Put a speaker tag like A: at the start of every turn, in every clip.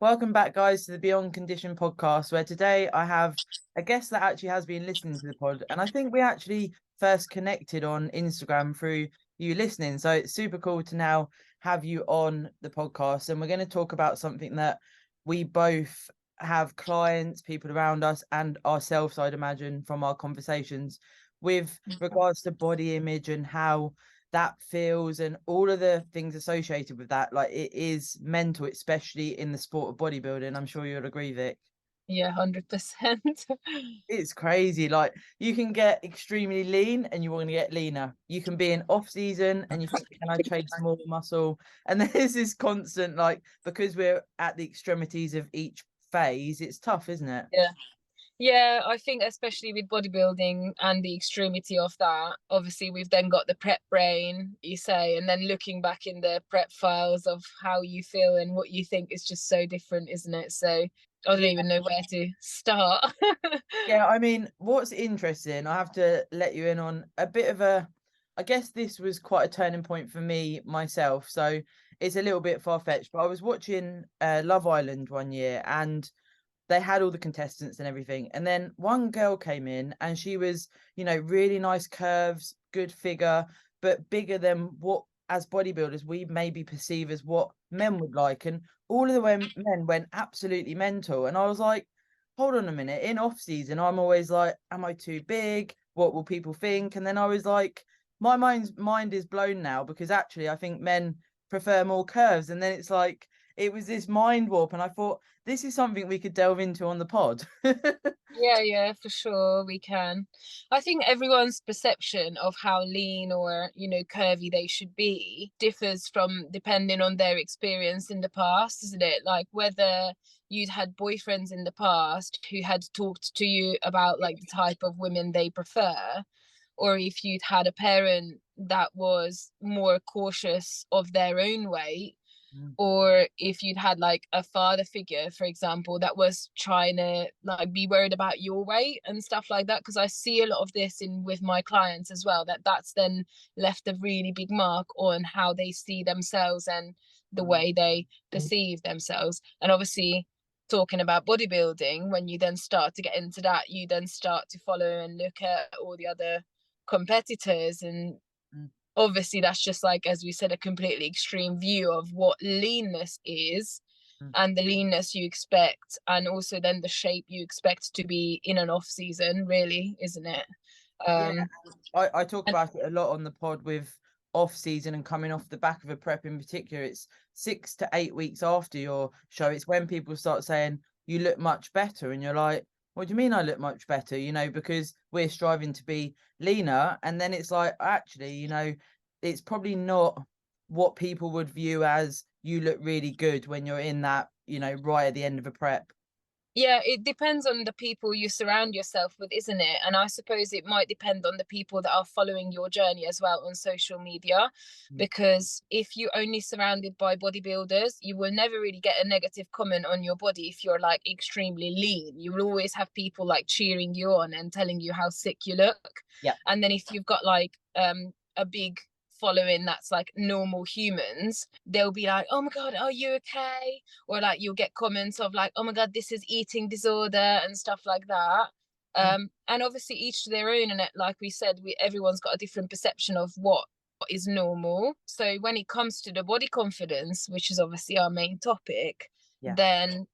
A: Welcome back, guys, to the Beyond Condition podcast, where today I have a guest that actually has been listening to the pod. And I think we actually first connected on Instagram through you listening. So it's super cool to now have you on the podcast. And we're going to talk about something that we both have clients, people around us, and ourselves, I'd imagine, from our conversations with regards to body image and how that feels and all of the things associated with that. Like, it is mental, especially in the sport of bodybuilding. I'm sure you'll agree, Vic.
B: Yeah, 100%.
A: It's crazy. Like, you can get extremely lean and you want to get leaner. You can be in off season and you think, can I chase more muscle? And there's this constant, like, because we're at the extremities of each phase, it's tough, isn't it?
B: Yeah, I think especially with bodybuilding and the extremity of that, obviously we've then got the prep brain, you say, and then looking back in the prep files of how you feel and what you think is just so different, isn't it? So I don't even know where to start.
A: Yeah, I mean, what's interesting, I have to let you in on a bit of a, I guess this was quite a turning point for me myself. So it's a little bit far-fetched, but I was watching Love Island one year and they had all the contestants and everything. And then one girl came in and she was, really nice curves, good figure, but bigger than what, as bodybuilders, we maybe perceive as what men would like. And all of the men went absolutely mental. And I was like, hold on a minute. In off season, I'm always like, am I too big? What will people think? And then I was like, my mind is blown now because actually I think men prefer more curves. And then it's like, it was this mind warp. And I thought, this is something we could delve into on the pod.
B: Yeah, for sure we can. I think everyone's perception of how lean or, curvy they should be differs from depending on their experience in the past, isn't it? Like whether you'd had boyfriends in the past who had talked to you about like the type of women they prefer, or if you'd had a parent that was more cautious of their own weight, or if you'd had like a father figure, for example, that was trying to like be worried about your weight and stuff like that. Because I see a lot of this in with my clients as well, that's then left a really big mark on how they see themselves and the way they perceive themselves. And obviously, talking about bodybuilding, when you then start to get into that, you then start to follow and look at all the other competitors, and obviously that's just like, as we said, a completely extreme view of what leanness is and the leanness you expect, and also then the shape you expect to be in an off season, really, isn't it?
A: Yeah,
B: um
A: I talk
B: and
A: about it a lot on the pod with off season and coming off the back of a prep in particular. It's 6 to 8 weeks after your show. It's when people start saying you look much better, and you're like, what do you mean I look much better? Because we're striving to be leaner, and then it's like, actually, it's probably not what people would view as you look really good when you're in that, right at the end of a prep.
B: yeah, it depends on the people you surround yourself with, isn't it? And I suppose it might depend on the people that are following your journey as well on social media, because if you're only surrounded by bodybuilders, you will never really get a negative comment on your body. If you're like extremely lean, you will always have people like cheering you on and telling you how sick you look.
A: Yeah.
B: And then if you've got like a big following that's like normal humans, they'll be like, oh my god, are you okay? Or like you'll get comments of like, oh my god, this is eating disorder and stuff like that. And obviously each to their own, and like we said, everyone's got a different perception of what is normal. So when it comes to the body confidence, which is obviously our main topic,
A: Yeah.
B: then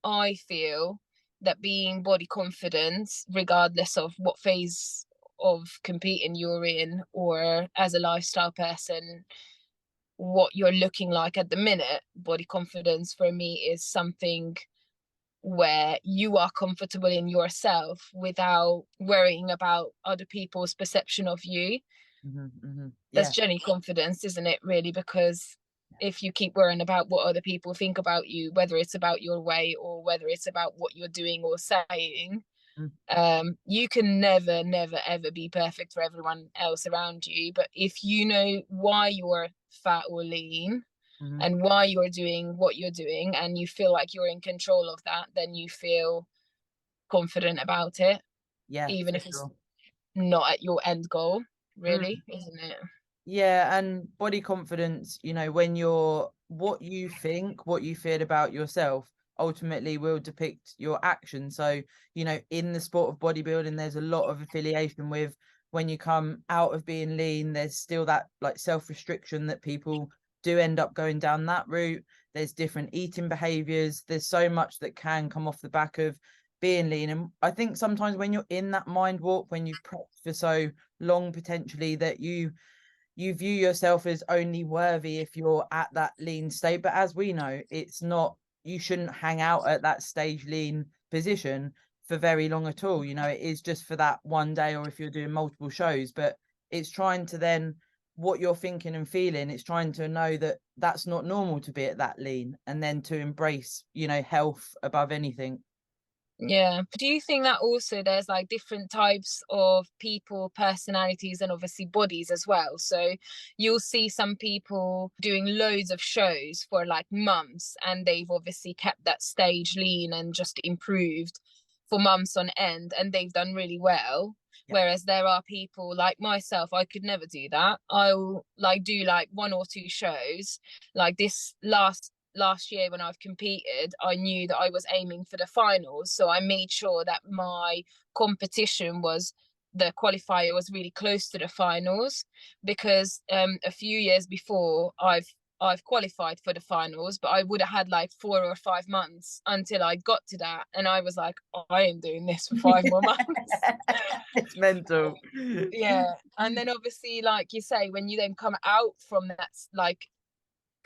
B: I feel that being body confident, regardless of what phase of competing you're in, or as a lifestyle person, what you're looking like at the minute, body confidence for me is something where you are comfortable in yourself without worrying about other people's perception of you. That's
A: Yeah.
B: generally confidence, isn't it, really? Because if you keep worrying about what other people think about you, whether it's about your weight or whether it's about what you're doing or saying, you can never ever be perfect for everyone else around you. But if you know why you're fat or lean and why you're doing what you're doing, and you feel like you're in control of that, then you feel confident about it,
A: Yeah,
B: even
A: for
B: if it's
A: sure.
B: not at your end goal, really, isn't it?
A: Yeah, and body confidence, when you're what you think, what you feel about yourself, ultimately will depict your action. So, you know, in the sport of bodybuilding, there's a lot of affiliation with, when you come out of being lean, there's still that like self-restriction that people do end up going down that route. There's different eating behaviors. There's so much that can come off the back of being lean. And I think sometimes when you're in that mind warp, when you've prepped for so long, potentially, that you view yourself as only worthy if you're at that lean state. But as we know, it's not, you shouldn't hang out at that stage lean position for very long at all. You know, it is just for that one day, or if you're doing multiple shows. But it's trying to then, what you're thinking and feeling, it's trying to know that that's not normal to be at that lean, and then to embrace, you know, health above anything.
B: Yeah. Do you think that also there's like different types of people, personalities, and obviously bodies as well? So you'll see some people doing loads of shows for like months, and they've obviously kept that stage lean and just improved for months on end, and they've done really well.
A: Yeah.
B: Whereas there are people like myself, I could never do that. I'll like do like 1 or 2 shows. Like this last year when I've competed, I knew that I was aiming for the finals, so I made sure that my competition was, the qualifier was really close to the finals, because a few years before I've qualified for the finals, but I would have had like 4 or 5 months until I got to that, and I was like, oh, I am doing this for 5 more months.
A: It's mental.
B: Yeah, and then obviously, like you say, when you then come out from that like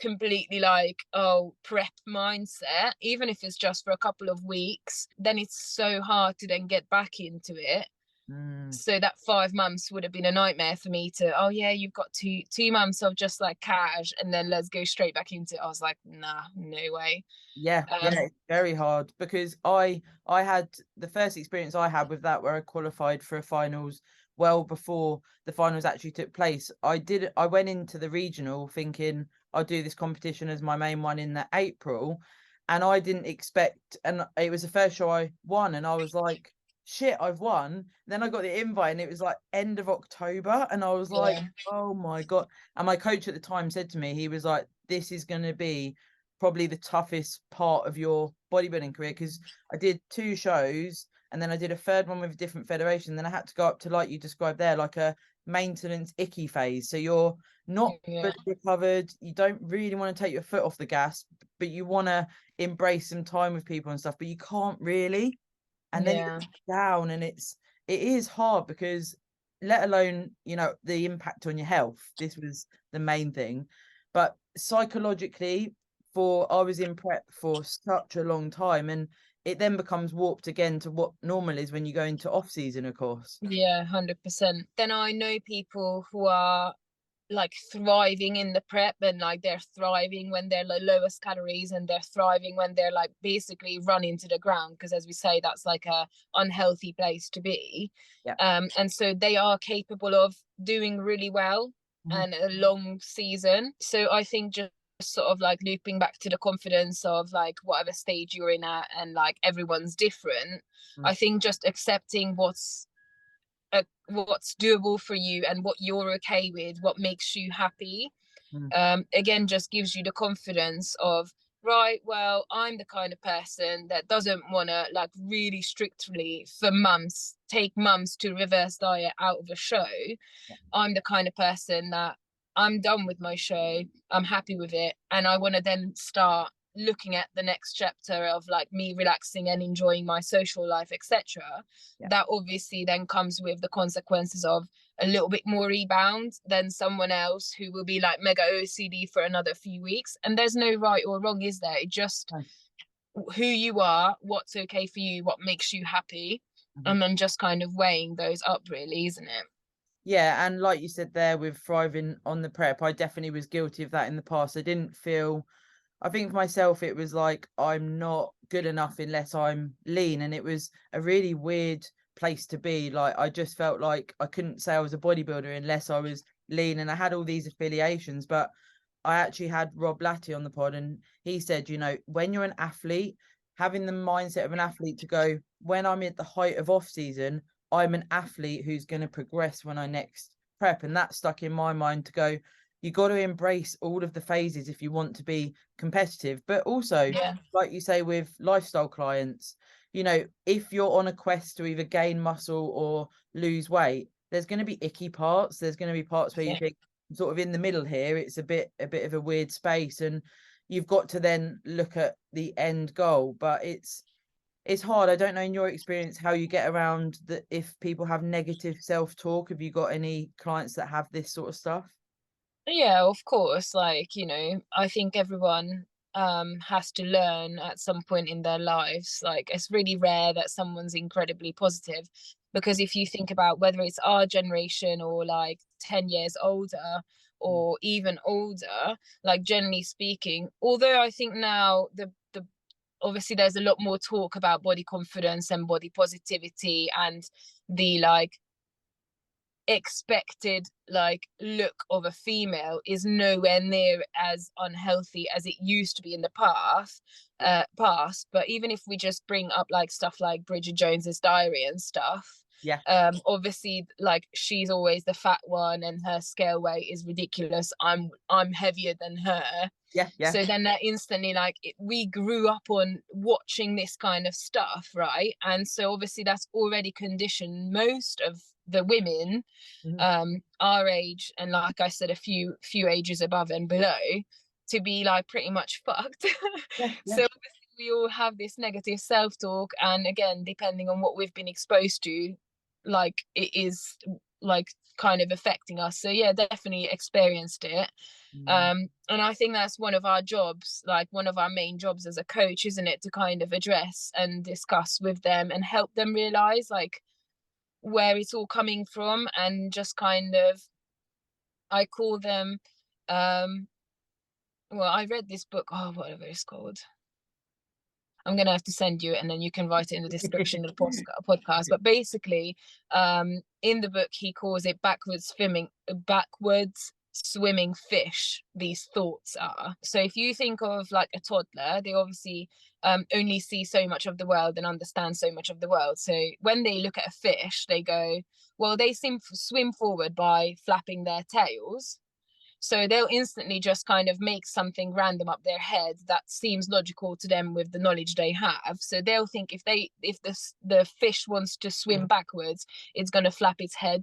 B: completely like, oh, prep mindset, even if it's just for a couple of weeks, then it's so hard to then get back into it.
A: Mm.
B: So that 5 months would have been a nightmare for me to, oh yeah, you've got two months of just like cash and then let's go straight back into it. I was like, nah, no way.
A: Yeah, it's very hard, because I had the first experience I had with that, where I qualified for a finals well before the finals actually took place. I went into the regional thinking I'll do this competition as my main one in the April, and I didn't expect, and it was the first show I won, and I was like, shit, I've won. Then I got the invite, and it was like end of October, and I was like,
B: Yeah,
A: oh my God. And my coach at the time said to me, he was like, this is going to be probably the toughest part of your bodybuilding career, because I did 2 shows, and then I did a third one with a different federation. Then I had to go up to, like you described there, like a maintenance icky phase. So you're not
B: yeah,
A: fully recovered. You don't really want to take your foot off the gas, but you want to embrace some time with people and stuff, but you can't really. And then
B: yeah,
A: you're down, and it is hard, because let alone, you know, the impact on your health. This was the main thing. But psychologically, for I was in prep for such a long time, and it then becomes warped again to what normal is when you go into off season, of course.
B: yeah, 100%. Then I know people who are like thriving in the prep, and like they're thriving when they're the lowest calories, and they're thriving when they're like basically running to the ground, because as we say, that's like a unhealthy place to be.
A: Yeah.
B: And so they are capable of doing really well
A: Mhm.
B: and a long season. So I think just sort of like looping back to the confidence of like whatever stage you're in at, and like everyone's different.
A: Mm.
B: I think just accepting what's doable for you and what you're okay with, what makes you happy,
A: Mm.
B: again just gives you the confidence of, right, well, I'm the kind of person that doesn't want to like really strictly for months take months to reverse diet out of a show. I'm the kind of person that I'm done with my show, I'm happy with it, and I want to then start looking at the next chapter of like me relaxing and enjoying my social life, etc.
A: Yeah.
B: That obviously then comes with the consequences of a little bit more rebound than someone else who will be like mega OCD for another few weeks. And there's no right or wrong, is there? It just
A: Yeah.
B: who you are, what's okay for you, what makes you happy,
A: Mhm.
B: and then just kind of weighing those up, really, isn't it?
A: Yeah, and like you said there, with thriving on the prep, I definitely was guilty of that in the past. I didn't feel, I think for myself, it was like I'm not good enough unless I'm lean. And it was a really weird place to be. Like, I just felt like I couldn't say I was a bodybuilder unless I was lean. And I had all these affiliations. But I actually had Rob Latty on the pod, and he said, you know, when you're an athlete, having the mindset of an athlete to go, when I'm at the height of off season, I'm an athlete who's going to progress when I next prep. And that stuck in my mind to go, you got to embrace all of the phases if you want to be competitive. But also,
B: Yeah.
A: like you say, with lifestyle clients, you know, if you're on a quest to either gain muscle or lose weight, there's going to be icky parts. There's going to be parts where you
B: Yeah.
A: think, sort of in the middle here, it's a bit of a weird space, and you've got to then look at the end goal. But it's hard. I don't know in your experience how you get around that, if people have negative self-talk. Have you got any clients that have this sort of stuff?
B: Yeah, of course. Like, you know, I think everyone has to learn at some point in their lives. Like, it's really rare that someone's incredibly positive, because if you think about whether it's our generation or like 10 years older
A: Mm.
B: or even older, like generally speaking, although I think now the obviously there's a lot more talk about body confidence and body positivity, and the like expected like look of a female is nowhere near as unhealthy as it used to be in the past. But even if we just bring up like stuff like Bridget Jones's diary and stuff,
A: Yeah,
B: obviously like she's always the fat one and her scale weight is ridiculous. I'm heavier than her.
A: yeah, yeah.
B: So then that instantly like we grew up on watching this kind of stuff, right? And so obviously that's already conditioned most of the women
A: Mhm.
B: our age, and like I said, a few ages above and below, to be like pretty much fucked.
A: Yeah,
B: So
A: yeah.
B: obviously we all have this negative self-talk, and again, depending on what we've been exposed to, like it is like kind of affecting us. So yeah, definitely experienced it.
A: Mm.
B: And I think that's one of our jobs, like one of our main jobs as a coach, isn't it, to kind of address and discuss with them and help them realize like where it's all coming from, and just kind of, I call them, um well, I read this book, oh whatever it's called, I'm gonna have to send you it and then you can write it in the description of the podcast. But basically, in the book he calls it backwards swimming fish. These thoughts are, so if you think of like a toddler, they obviously only see so much of the world and understand so much of the world. So when they look at a fish, they go, well, they swim forward by flapping their tails, so they'll instantly just kind of make something random up their head that seems logical to them with the knowledge they have. So they'll think if the fish wants to swim backwards, it's going to flap its head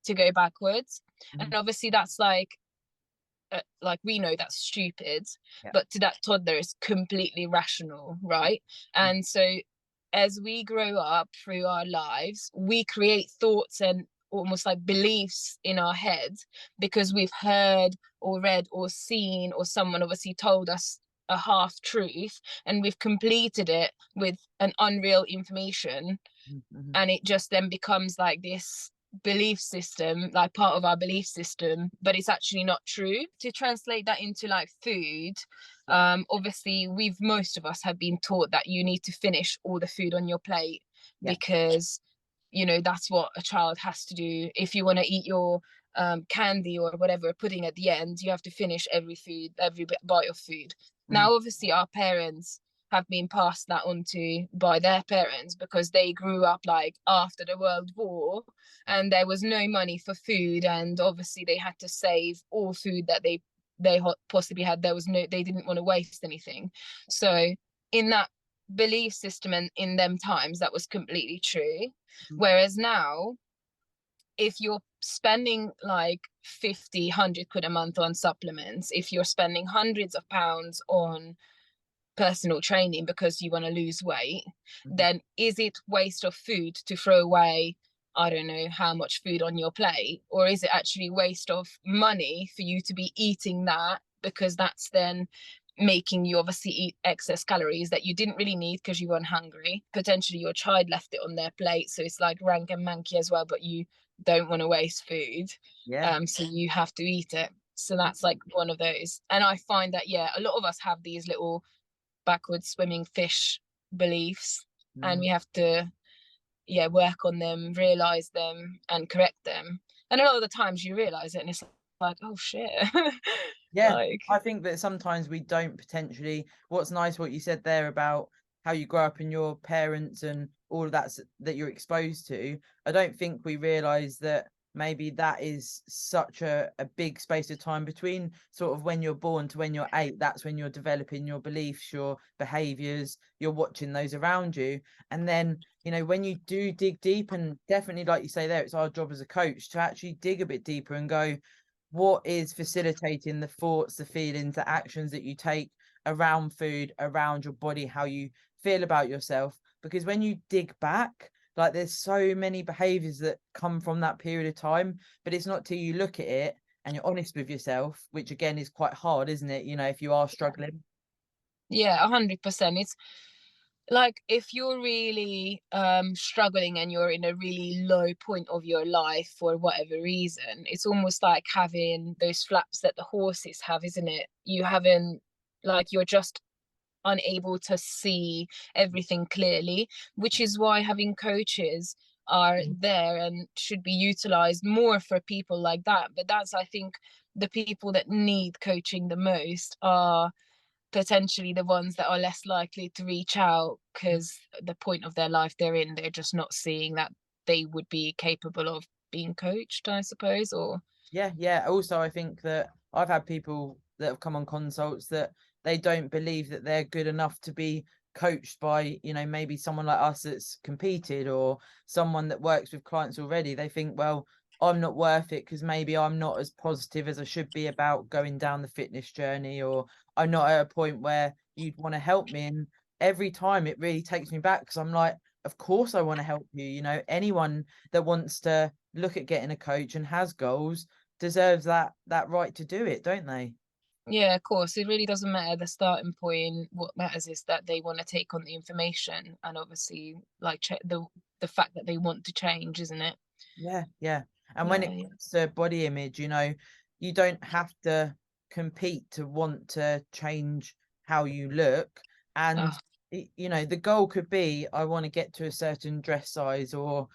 B: to go backwards. And
A: Mhm.
B: obviously that's like we know that's stupid,
A: Yeah.
B: but to that toddler it's completely rational, right?
A: Mm.
B: And so as we grow up through our lives, we create thoughts and almost like beliefs in our head because we've heard or read or seen, or someone obviously told us a half truth, and we've completed it with an unreal information,
A: Mhm.
B: and it just then becomes like this belief system, like part of our belief system, but it's actually not true. To translate that into like food,
A: Yeah,
B: obviously most of us have been taught that you need to finish all the food on your plate,
A: yeah.
B: because you know that's what a child has to do. If you want to eat your candy or whatever pudding at the end, you have to finish every bite of food.
A: Mhm.
B: Now obviously our parents have been passed that on to by their parents, because they grew up like after the World War
A: Yeah.
B: and there was no money for food, and obviously they had to save all food that they possibly had. There was no, they didn't want to waste anything. So in that belief system and in them times, that was completely true.
A: Mhm.
B: Whereas now, if you're spending like 50 100 quid a month on supplements, if you're spending hundreds of pounds on personal training because you want to lose weight,
A: Mhm.
B: then is it waste of food to throw away, I don't know how much food on your plate, or is it actually waste of money for you to be eating that, because that's then making you obviously eat excess calories that you didn't really need because you weren't hungry. Potentially your child left it on their plate, so it's like rank and manky as well, but you don't want to waste food,
A: Yeah.
B: so you have to eat it. So that's like one of those. And I find that, yeah, a lot of us have these little backwards swimming fish beliefs, and
A: Mhm.
B: we have to, yeah, work on them, realize them and correct them. And a lot of the times you realize it and it's like, oh shit.
A: Yeah,
B: Like,
A: I think that sometimes we don't potentially. What's nice, what you said there about how you grow up and your parents and all of that that you're exposed to. I don't think we realize that maybe that is such a big space of time between sort of when you're born to when you're 8. That's when you're developing your beliefs, your behaviors, you're watching those around you. And then, you know, when you do dig deep, and definitely like you say there, it's our job as a coach to actually dig a bit deeper and go, what is facilitating the thoughts, the feelings, the actions that you take around food, around your body, how you feel about yourself? Because when you dig back, like there's so many behaviors that come from that period of time, but it's not till you look at it and you're honest with yourself, which again is quite hard, isn't it? You know, if you are struggling.
B: Yeah, 100%. It's like if you're really struggling and you're in a really low point of your life for whatever reason, it's almost like having those flaps that the horses have, isn't it? You haven't, like, you're just unable to see everything clearly, which is why having coaches are there and should be utilized more for people like that. But that's, I think, the people that need coaching the most are potentially the ones that are less likely to reach out, because the point of their life they're in, they're just not seeing that they would be capable of being coached, I suppose. Or
A: Yeah, yeah. Also, I think that I've had people that have come on consults that they don't believe that they're good enough to be coached by, you know, maybe someone like us that's competed, or someone that works with clients already. They think, well, I'm not worth it because maybe I'm not as positive as I should be about going down the fitness journey, or I'm not at a point where you'd want to help me. And every time it really takes me back, because I'm like, of course I want to help you. You know, anyone that wants to look at getting a coach and has goals deserves that right to do it, don't they?
B: yeah, of course, it really doesn't matter the starting point. What matters is that they want to take on the information, and obviously like the fact that they want to change, isn't it?
A: Yeah, yeah. And when
B: Yeah,
A: it
B: yeah.
A: comes to body image, you know, you don't have to compete to want to change how you look.
B: Oh,
A: And you know, the goal could be, I want to get to a certain dress size, or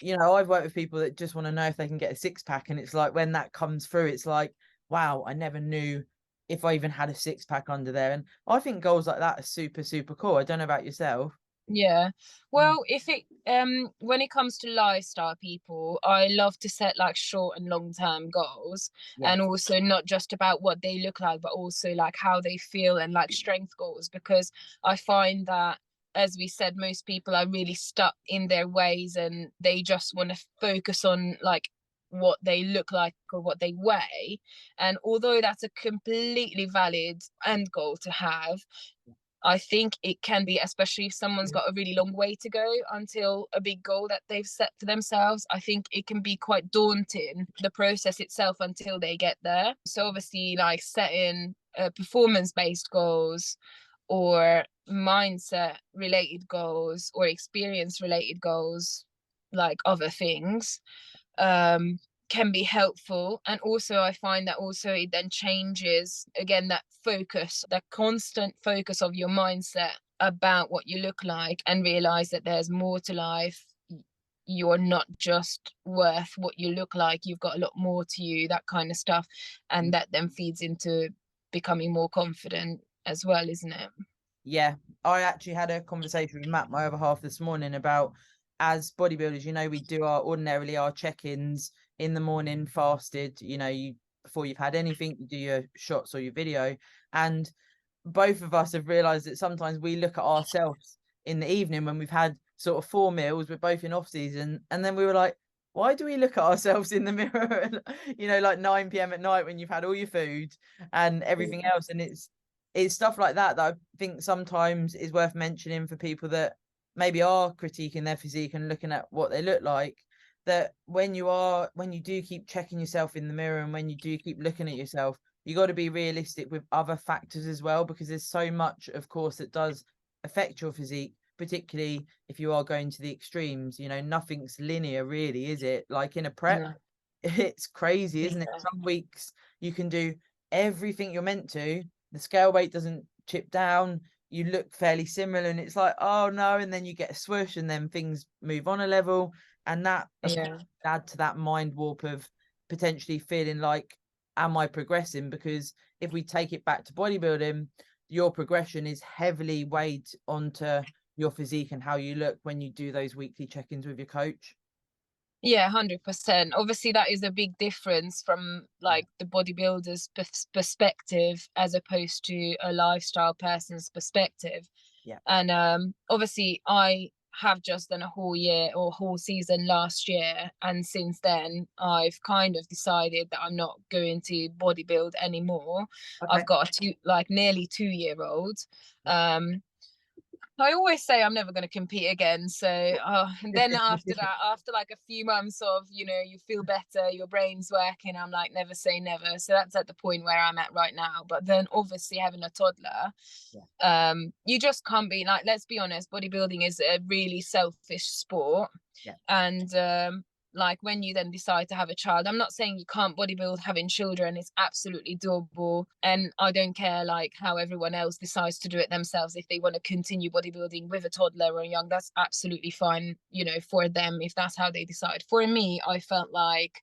A: you know, I've worked with people that just want to know if they can get a six pack. And it's like when that comes through, it's like, wow, I never knew if I even had a six pack under there. And I think goals like that are super, super cool. I don't know about yourself.
B: yeah.
A: Mm.
B: Well, if it when it comes to lifestyle people, I love to set like short and long term goals, and
A: Yes.
B: also not just about what they look like, but also like how they feel, and like strength goals, because I find that, as we said, most people are really stuck in their ways and they just want to focus on like what they look like or what they weigh. And although that's a completely valid end goal to have, I think it can be, especially if someone's got a really long way to go until a big goal that they've set for themselves. I think it can be quite daunting, the process itself, until they get there. So, obviously, like setting performance based goals or mindset related goals or experience related goals, like other things, um, can be helpful. And also I find that also it then changes again that focus, that constant focus of your mindset about what you look like, and realize that there's more to life. You're not just worth what you look like, you've got a lot more to you, that kind of stuff. And that then feeds into becoming more confident as well, isn't it?
A: Yeah, I actually had a conversation with Matt, my other half, this morning about, as bodybuilders, you know, we do our ordinarily our check-ins in the morning fasted, you know, you before you've had anything, you do your shots or your video. And both of us have realized that sometimes we look at ourselves in the evening when we've had sort of 4 meals, we're both in off season, and then we were like, why do we look at ourselves in the mirror you know, like 9 p.m. at night when you've had all your food and everything else? And it's stuff like that that I think sometimes is worth mentioning for people that maybe are critiquing their physique and looking at what they look like, that when you do keep checking yourself in the mirror, and when you do keep looking at yourself, you got to be realistic with other factors as well, because there's so much, of course, that does affect your physique, particularly if you are going to the extremes. You know, nothing's linear really, is it? Like in a prep,
B: No.
A: it's crazy, isn't it?
B: Yeah.
A: Some weeks you can do everything you're meant to, the scale weight doesn't chip down, you look fairly similar, and it's like, oh no, and then you get a swoosh and then things move on a level. And that, of course,
B: Yeah.
A: add to that mind warp of potentially feeling like, am I progressing? Because if we take it back to bodybuilding, your progression is heavily weighed onto your physique and how you look when you do those weekly check-ins with your coach.
B: Yeah, 100%. Obviously, that is a big difference from
A: Yeah,
B: like the bodybuilder's perspective as opposed to a lifestyle person's perspective.
A: yeah,
B: And obviously, I have just done a whole year or whole season last year, and since then, I've kind of decided that I'm not going to bodybuild anymore. I've
A: okay,
B: got a like nearly 2 year old.
A: yeah.
B: Um, I always say I'm never going to compete again. So, and then after that, after like a few months of, you feel better, your brain's working, I'm like, never say never. So that's at the point where I'm at right now. But then obviously having a toddler,
A: Yeah,
B: you just can't be like, let's be honest, bodybuilding is a really selfish sport.
A: yeah,
B: And like when you then decide to have a child, I'm not saying you can't bodybuild having children, it's absolutely doable. And I don't care like how everyone else decides to do it themselves. If they want to continue bodybuilding with a toddler or young, that's absolutely fine, for them if that's how they decide. For me, I felt like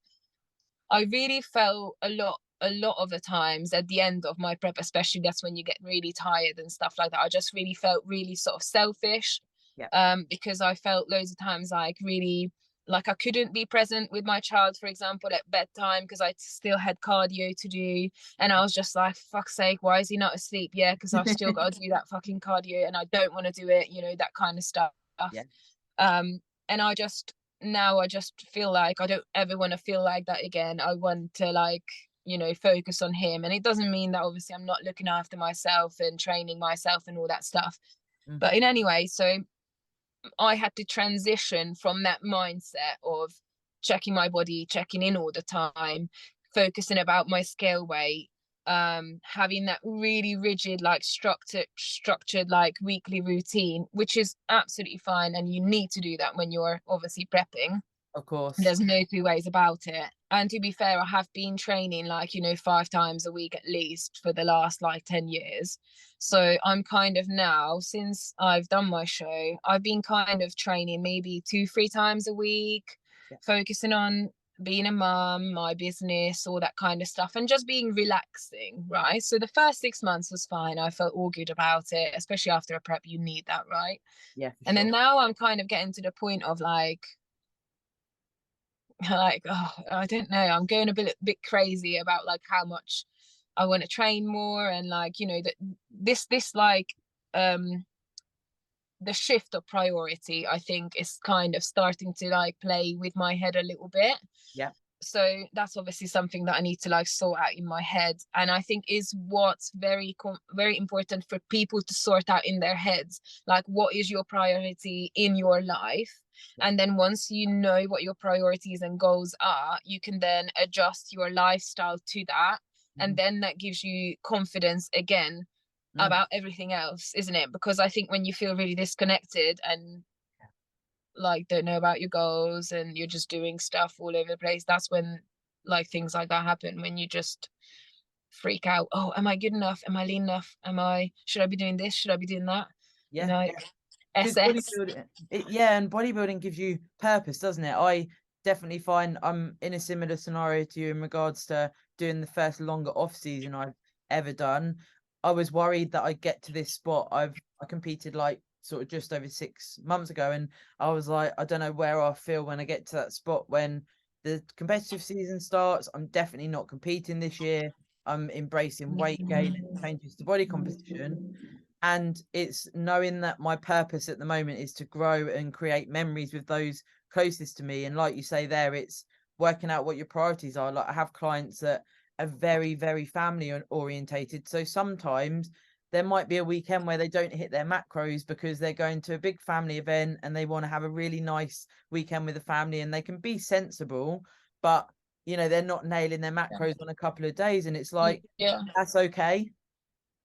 B: I really felt a lot of the times at the end of my prep, especially that's when you get really tired and stuff like that. I just really felt really sort of selfish,
A: yeah,
B: because I felt loads of times like really like I couldn't be present with my child, for example, at bedtime because I still had cardio to do. And I was just like, fuck's sake, why is he not asleep? Yeah, because I've still got to do that fucking cardio and I don't want to do it, that kind of stuff.
A: yeah,
B: And I just feel like I don't ever want to feel like that again. I want to like, focus on him. And it doesn't mean that obviously I'm not looking after myself and training myself and all that stuff.
A: mm,
B: But in any way, so I had to transition from that mindset of checking my body, checking in all the time, focusing about my scale weight, having that really rigid, like structured like weekly routine, which is absolutely fine. And you need to do that when you're obviously prepping.
A: of course.
B: There's no two ways about it. And to be fair, I have been training like, 5 times a week at least for the last like 10 years. So I'm kind of now, since I've done my show, I've been kind of training maybe 2, 3 times a week,
A: Yeah,
B: focusing on being a mum, my business, all that kind of stuff, and just being relaxing, right? So the first 6 months was fine. I felt all good about it, especially after a prep, you need that, right?
A: yeah, for
B: And then
A: sure.
B: now I'm kind of getting to the point of like, like, oh, I don't know, I'm going a bit crazy about like how much I want to train more. And like, that this like um the shift of priority, I think, is kind of starting to like play with my head a little bit.
A: Yeah,
B: So that's obviously something that I need to like sort out in my head, and I think is what's very important for people to sort out in their heads, like what is your priority in your life.
A: yeah,
B: And then once you know what your priorities and goals are, you can then adjust your lifestyle to that, and
A: mhm,
B: then that gives you confidence again
A: mm,
B: about everything else, isn't it? Because I think when you feel really disconnected and like don't know about your goals and you're just doing stuff all over the place, that's when like things like that happen, when you just freak out. Oh, am I good enough? Am I lean enough? Should I be doing this? Should I be doing that?
A: yeah.
B: Like
A: Because
B: SS.
A: bodybuilding, yeah, and bodybuilding gives you purpose, doesn't it? I definitely find I'm in a similar scenario to you in regards to doing the first longer off season I've ever done. I was worried that I'd get to this spot. I competed like sort of just over 6 months ago, and I was like, I don't know where I feel when I get to that spot when the competitive season starts. I'm definitely not competing this year. I'm embracing weight gain and changes to body composition, and it's knowing that my purpose at the moment is to grow and create memories with those closest to me. And like you say there, it's working out what your priorities are. Like I have clients that are very family orientated, so sometimes there might be a weekend where they don't hit their macros because they're going to a big family event and they want to have a really nice weekend with the family, and they can be sensible, but they're not nailing their macros on a couple of days, and it's like
B: Yeah,
A: that's okay.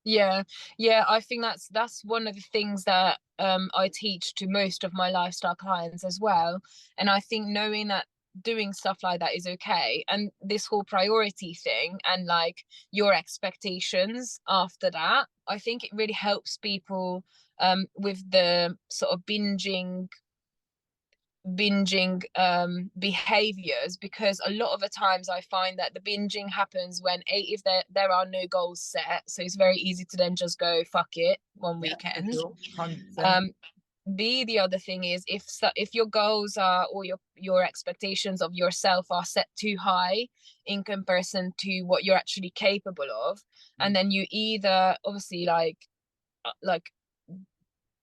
B: yeah, yeah. I think that's one of the things that I teach to most of my lifestyle clients as well. And I think knowing that doing stuff like that is okay, and this whole priority thing and like your expectations after that, I think it really helps people with the sort of binging behaviors, because a lot of the times I find that the binging happens when if there are no goals set, so it's very easy to then just go fuck it one
A: Yeah, for
B: weekend.
A: sure. 100%.
B: um the other thing is, if your goals are, or your expectations of yourself are set too high in comparison to what you're actually capable of, and
A: Mm.
B: then you either obviously like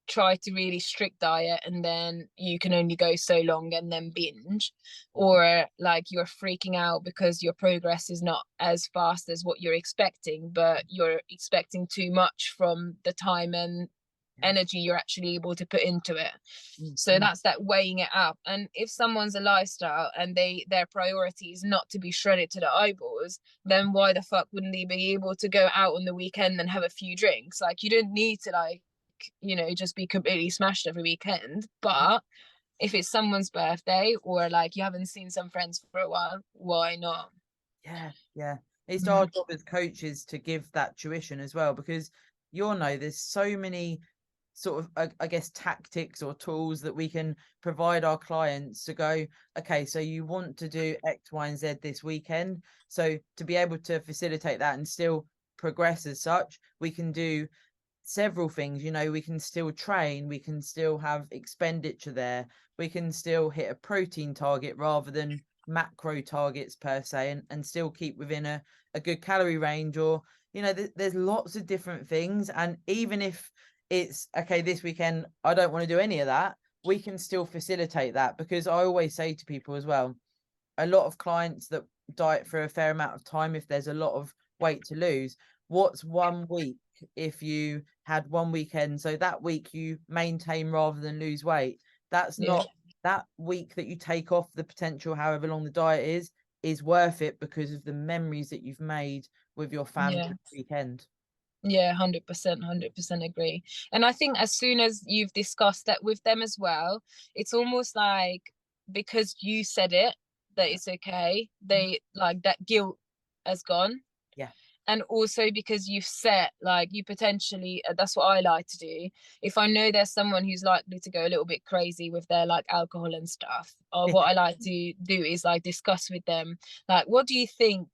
B: try to really strict diet and then you can only go so long and then binge, or like you're freaking out because your progress is not as fast as what you're expecting, but you're expecting too much from the time and
A: Yeah.
B: energy you're actually able to put into it.
A: Mm,
B: So
A: mm.
B: that's that weighing it up. And if someone's a lifestyle and their priority is not to be shredded to the eyeballs, then why the fuck wouldn't they be able to go out on the weekend and have a few drinks? Like, you don't need to, like, just be completely smashed every weekend. But if it's someone's birthday, or like you haven't seen some friends for a while, why not?
A: Yeah, yeah. It's our
B: Mm.
A: job as coaches to give that tuition as well, because you'll know there's so many sort of, I guess, tactics or tools that we can provide our clients to go, okay, so you want to do X, Y, and Z this weekend. So to be able to facilitate that and still progress as such, we can do several things. We can still train, we can still have expenditure there, we can still hit a protein target rather than macro targets per se, and still keep within a good calorie range, or there's lots of different things. And even if it's okay this weekend, I don't want to do any of that, we can still facilitate that, because I always say to people as well, a lot of clients that diet for a fair amount of time, if there's a lot of weight to lose, what's one week if you had one weekend, so that week you maintain rather than lose weight? That's
B: Yeah,
A: not, that week that you take off the potential, however long the diet is worth it because of the memories that you've made with your family
B: yeah,
A: this weekend.
B: yeah, 100%, 100% agree. And I think as soon as you've discussed that with them as well, it's almost like, because you said it, that
A: Yeah.
B: it's okay, they like that guilt has gone.
A: Yeah.
B: And also because you've set, like, you potentially, that's what I like to do. If I know there's someone who's likely to go a little bit crazy with their like alcohol and stuff, or what I like to do is like discuss with them, like, what do you think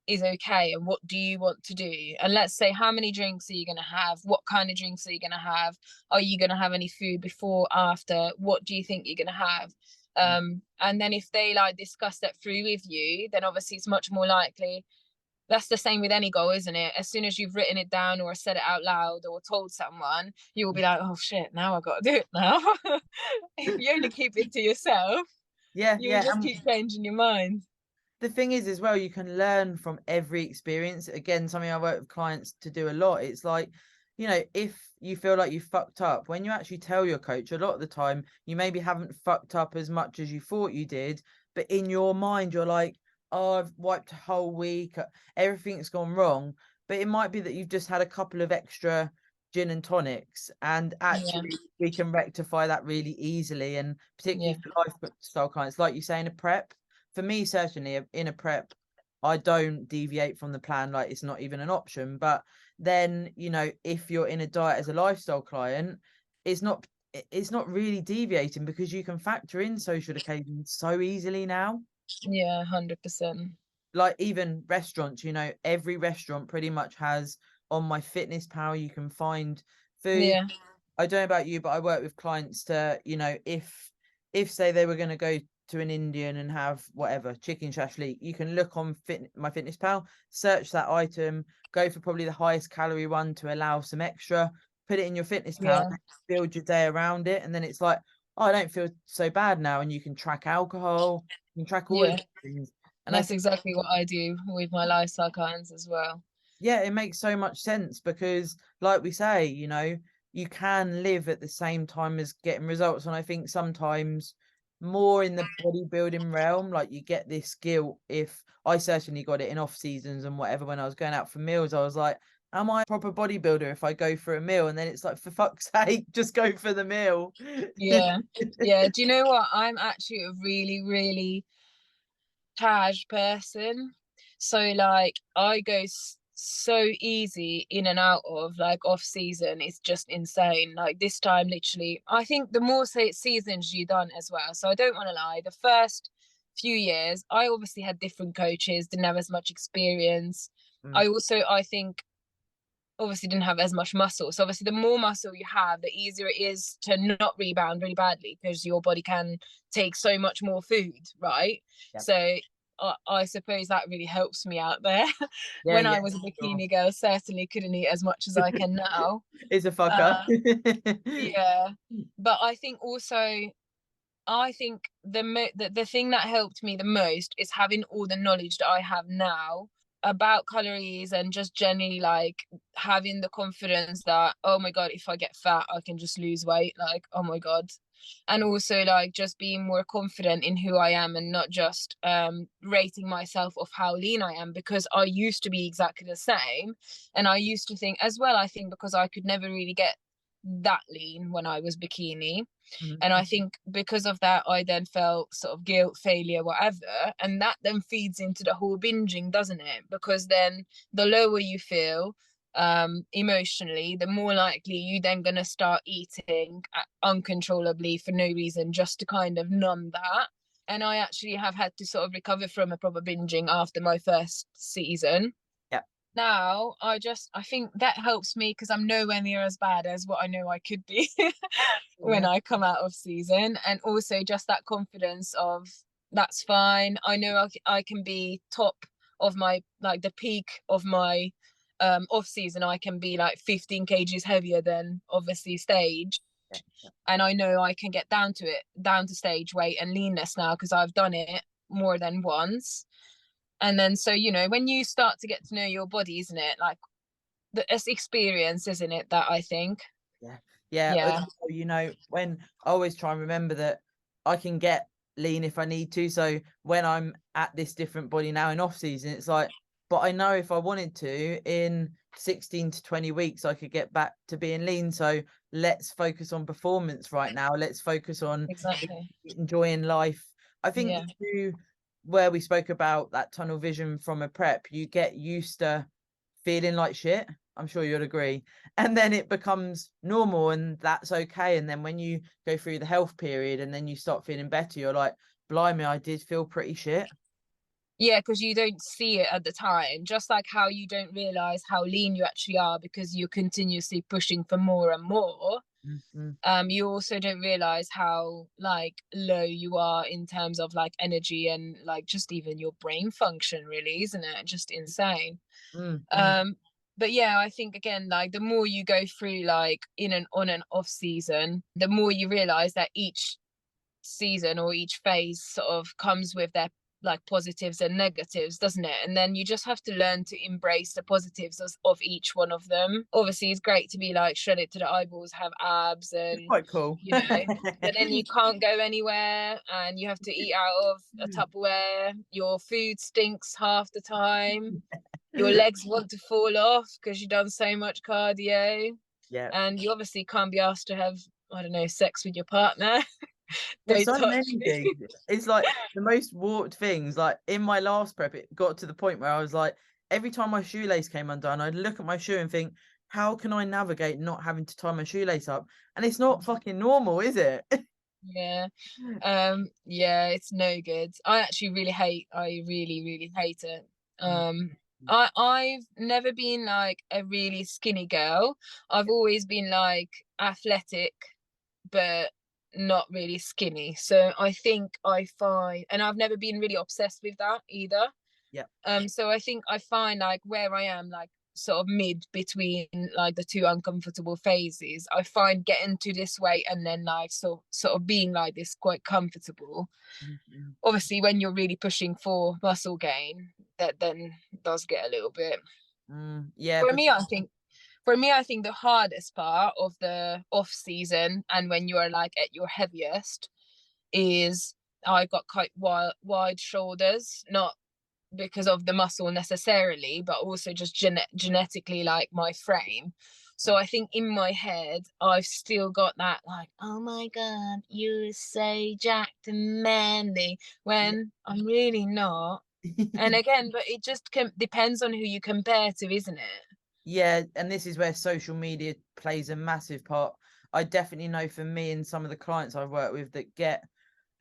B: is okay and what do you want to do? And let's say, how many drinks are you going to have? What kind of drinks are you going to have? Are you going to have any food before, after? What do you think you're going to have? And then if they like discuss that through with you, then obviously it's much more likely. That's the same with any goal, isn't it? As soon as you've written it down or said it out loud or told someone, you will be like, oh shit, now I got to do it now. If you only keep it to yourself,
A: Yeah,
B: you'll
A: yeah.
B: just
A: And
B: keep changing your mind.
A: the thing is as well, you can learn from every experience. Again, something I work with clients to do a lot. It's like, if you feel like you fucked up, when you actually tell your coach, a lot of the time you maybe haven't fucked up as much as you thought you did, but in your mind you're like, oh, I've wiped a whole week, everything's gone wrong. But it might be that you've just had a couple of extra gin and tonics, and
B: Yeah,
A: actually we can rectify that really easily. And
B: yeah,
A: particularly for lifestyle clients, like you say, in a prep, for me, certainly in a prep, I don't deviate from the plan. Like, it's not even an option. But then, if you're in a diet as a lifestyle client, it's not it's not really deviating, because you can factor in social occasions so easily now.
B: yeah, 100%.
A: Like, even restaurants, every restaurant pretty much has, on My Fitness Pal, you can find food.
B: Yeah,
A: I don't know about you, but I work with clients to, if say they were going to go to an Indian and have whatever chicken shashlik, you can look on My Fitness Pal, search that item, go for probably the highest calorie one to allow some extra, put it in your Fitness Pal,
B: yeah,
A: and build your day around it, and then it's like, oh, I don't feel so bad now, and you can track alcohol, you can track all of
B: yeah.
A: these things. And I
B: That's
A: think,
B: exactly what I do with my lifestyle clients as well.
A: yeah, it makes so much sense, because, like we say, you can live at the same time as getting results. And I think sometimes more in the bodybuilding realm, like, you get this guilt. If I certainly got it in off seasons and whatever, when I was going out for meals, I was like, am I a proper bodybuilder if I go for a meal? And then it's like, for fuck's sake, just go for the meal.
B: Yeah, yeah. Do you know what? I'm actually a really, really cash person. So like I go so easy in and out of like off season. It's just insane. Like this time, literally, I think the more seasons you done as well. So I don't want to lie. The first few years, I obviously had different coaches, didn't have as much experience.
A: Mm,
B: I think obviously didn't have as much muscle. So obviously the more muscle you have, the easier it is to not rebound really badly, because your body can take so much more food, right?
A: Yeah.
B: So I suppose that really helps me out there.
A: Yeah,
B: When I
A: yeah,
B: was a
A: sure.
B: bikini girl, certainly couldn't eat as much as I can now.
A: It's a fucker.
B: uh, yeah, but I think also, I think the thing that helped me the most is having all the knowledge that I have now about calories, and just generally like having the confidence that, oh my god, if I get fat I can just lose weight, like, oh my god. And also like just being more confident in who I am, and not just rating myself off how lean I am, because I used to be exactly the same. And I used to think as well, I think because I could never really get that lean when I was bikini, and I
A: Mhm.
B: think because of that, I then felt sort of guilt, failure, whatever. And that then feeds into the whole binging, doesn't it? Because then the lower you feel emotionally, the more likely you then going to start eating uncontrollably for no reason, just to kind of numb that. And I actually have had to sort of recover from a proper binging after my first season.
A: Yeah.
B: Now I think that helps me, because I'm nowhere near as bad as what I know I could be when
A: Yeah.
B: I come out of season. And also just that confidence of, that's fine, I know I can be top of my, like the peak of my off season, I can be like 15 kgs heavier than obviously stage.
A: Yeah. Yeah.
B: And I know I can get down to it, down to stage weight and leanness now, because I've done it more than once. And then so, when you start to get to know your body, isn't it, like it's experience, isn't it, that I think.
A: Yeah. Yeah.
B: Yeah,
A: When I always try and remember that I can get lean if I need to. So when I'm at this different body now in off season, it's like, but I know if I wanted to, in 16 to 20 weeks, I could get back to being lean. So let's focus on performance right now. Let's focus on
B: exactly.
A: enjoying life. I think
B: Yeah.
A: where we spoke about that tunnel vision from a prep, you get used to feeling like shit. I'm sure you'd agree. And then it becomes normal, and that's okay. And then when you go through the health period and then you start feeling better, you're like, blimey, I did feel pretty shit.
B: Yeah, because you don't see it at the time, just like how you don't realize how lean you actually are because you're continuously pushing for more and more.
A: Mm-hmm.
B: You also don't realize how like low you are in terms of like energy, and like just even your brain function, really, isn't it? Just insane.
A: Mm-hmm.
B: um but yeah, I think again, like the more you go through like in and on and off season, the more you realize that each season or each phase sort of comes with their like positives and negatives, doesn't it? And then you just have to learn to embrace the positives of each one of them. Obviously it's great to be like shredded to the eyeballs, have abs,
A: It's
B: and
A: quite cool.
B: but then you can't go anywhere and you have to eat out of a Tupperware. Your food stinks half the time. Your legs want to fall off because you've done so much cardio.
A: Yeah.
B: And you obviously can't be asked to have, I don't know, sex with your partner.
A: There's
B: Don't
A: so
B: touch
A: many
B: me.
A: things. It's like the most warped things. Like in my last prep, it got to the point where I was like, every time my shoelace came undone, I'd look at my shoe and think, how can I navigate not having to tie my shoelace up? And it's not fucking normal, is it?
B: Yeah. Yeah, it's no good. I really, really hate it.
A: Mm,
B: I've never been like a really skinny girl. I've always been like athletic, but not really skinny. So I think I find, and I've never been really obsessed with that either.
A: yeah.
B: So I think I find like where I am, like sort of mid between like the two uncomfortable phases, I find getting to this weight and then like sort of being like this quite comfortable.
A: Mhm.
B: Obviously when you're really pushing for muscle gain, that then does get a little bit.
A: Yeah,
B: For
A: because
B: me, I think for me, I think the hardest part of the off season and when you're like at your heaviest is I got quite wide shoulders, not because of the muscle necessarily, but also just genetically, like my frame. So I think in my head, I've still got that, like, oh my God, you're so jacked and manly, when I'm really not. And again, but it just depends on who you compare to, isn't it?
A: yeah, and this is where social media plays a massive part. I definitely know for me and some of the clients I've worked with that get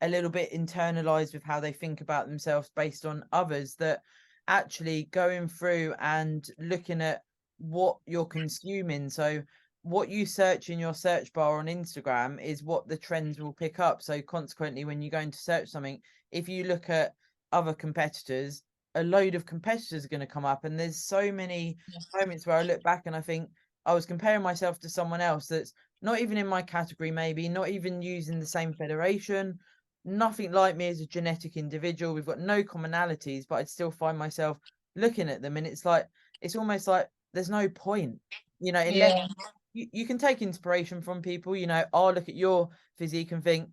A: a little bit internalized with how they think about themselves based on others, that actually going through and looking at what you're consuming. So what you search in your search bar on Instagram is what the trends will pick up. So consequently, when you're going to search something, if you look at other competitors, a load of competitors are going to come up. And there's so many moments where I look back and I think I was comparing myself to someone else that's not even in my category, maybe not even using the same federation, nothing like me as a genetic individual. We've got no commonalities, but I'd still find myself looking at them. And it's like, it's almost like there's no point, unless
B: Yeah.
A: you can take inspiration from people. I'll look at your physique and think,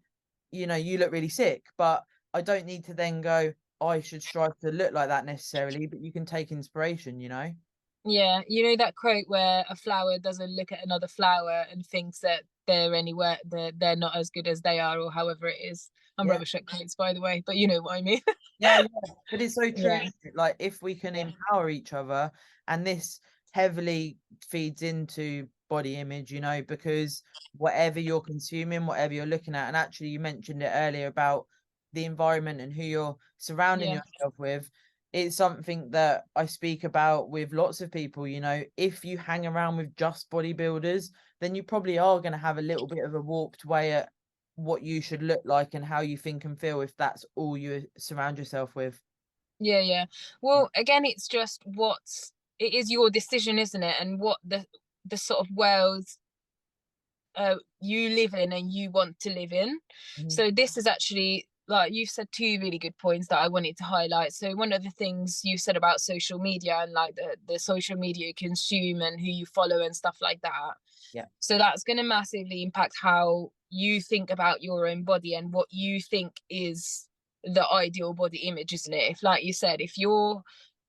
A: you look really sick, but I don't need to then go, I should strive to look like that necessarily, but you can take inspiration.
B: Yeah, you know that quote where a flower doesn't look at another flower and thinks that they're anywhere, they're not as good as they are, or however it is. I'm
A: Yeah.
B: rubbish at quotes, by the way, but you know what I mean.
A: Yeah, yeah. But it's so true.
B: Yeah,
A: Isn't it? Like if we can
B: yeah,
A: empower each other, and this heavily feeds into body image, because whatever you're consuming, whatever you're looking at, and actually you mentioned it earlier about the environment and who you're surrounding
B: yeah,
A: yourself with. It's something that I speak about with lots of people. If you hang around with just bodybuilders, then you probably are going to have a little bit of a warped way at what you should look like and how you think and feel if that's all you surround yourself with.
B: yeah, yeah. Well, again, it's just it is your decision, isn't it? And what the sort of world you live in and you want to live in.
A: Mhm.
B: So this is actually, like you've said, two really good points that I wanted to highlight. So one of the things you said about social media and like the social media you consume and who you follow and stuff like that.
A: Yeah.
B: So that's going to massively impact how you think about your own body and what you think is the ideal body image, isn't it? If, like you said, if you're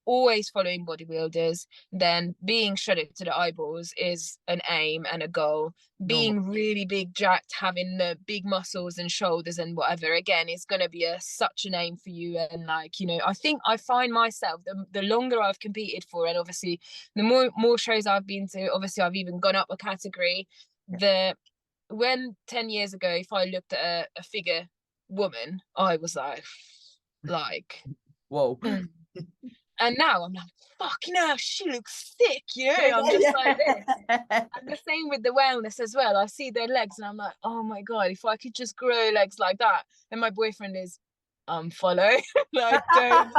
B: always following bodybuilders, then being shredded to the eyeballs is an aim and a goal.
A: Normal.
B: Being really big, jacked, having the big muscles and shoulders and whatever, again, is going to be such an aim for you. And like, I think I find myself, the longer I've competed for, and obviously the more shows I've been to, obviously I've even gone up a category.
A: Yeah.
B: The When 10 years ago, if I looked at a figure woman, I was like
A: Whoa.
B: mm. And now I'm like, fucking hell, she looks sick,
A: Yeah,
B: I'm just like this.
A: yeah,
B: And the same with the wellness as well. I see their legs and I'm like, oh my God, if I could just grow legs like that. And my boyfriend is unfollow. Like, don't,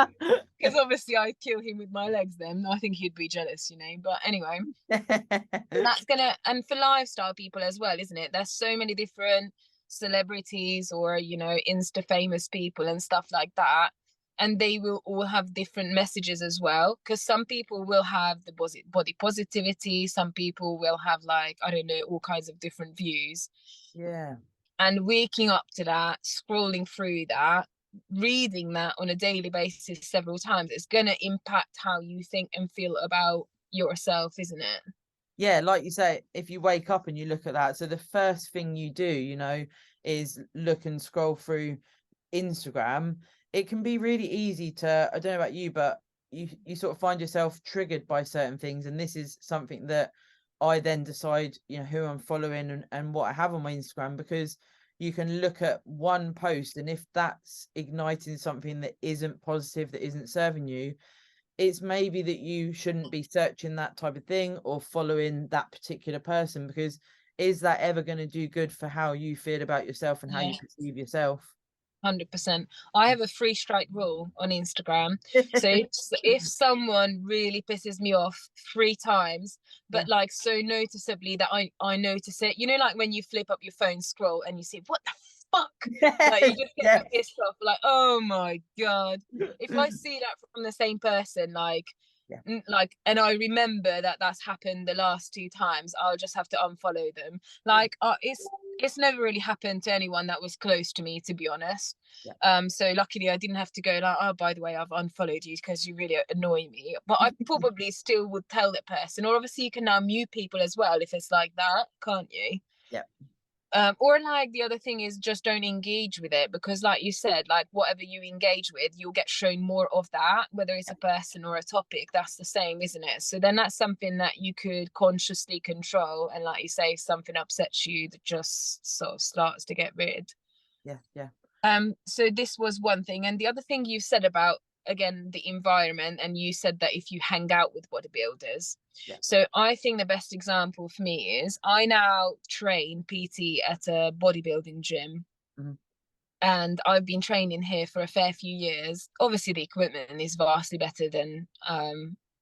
B: because obviously I'd kill him with my legs then. I think he'd be jealous, But anyway, that's gonna, and for lifestyle people as well, isn't it? There's so many different celebrities or, Insta famous people and stuff like that. And they will all have different messages as well. Because some people will have the body positivity, some people will have, like, I don't know, all kinds of different views.
A: Yeah.
B: And waking up to that, scrolling through that, reading that on a daily basis several times, it's going to impact how you think and feel about yourself, isn't it?
A: Yeah, like you say, if you wake up and you look at that, so the first thing you do, is look and scroll through Instagram. It can be really easy to, I don't know about you, but you sort of find yourself triggered by certain things. And this is something that I then decide, who I'm following and what I have on my Instagram, because you can look at one post, and if that's igniting something that isn't positive, that isn't serving you, it's maybe that you shouldn't be searching that type of thing or following that particular person, because is that ever going to do good for how you feel about yourself and how
B: Yeah.
A: you perceive yourself?
B: 100%. I have a 3 strike rule on Instagram. So if someone really pisses me off 3 times,
A: Yeah.
B: but like so noticeably that I notice it, like when you flip up your phone, scroll, and you see, what the fuck? Like you just get
A: Yeah.
B: that pissed off, like, oh my God. If I see that from the same person,
A: Yeah.
B: and I remember that that's happened the last 2 times, I'll just have to unfollow them.
A: Yeah.
B: Like, it's never really happened to anyone that was close to me, to be honest.
A: Yeah.
B: So luckily I didn't have to go like, oh, by the way, I've unfollowed you because you really annoy me. But I probably still would tell that person. Or obviously you can now mute people as well if it's like that, can't you?
A: Yeah.
B: Or like the other thing is just don't engage with it, because like you said, like whatever you engage with, you'll get shown more of that, whether it's a person or a topic. That's the same, isn't it? So then that's something that you could consciously control, and like you say, if something upsets you, that just sort of starts to get rid.
A: Yeah. Yeah.
B: So this was one thing, and the other thing you said about again the environment, and you said that if you hang out with bodybuilders.
A: Yeah.
B: So I think the best example for me is I now train PT at a bodybuilding gym.
A: Mhm.
B: And I've been training here for a fair few years. Obviously, the equipment is vastly better than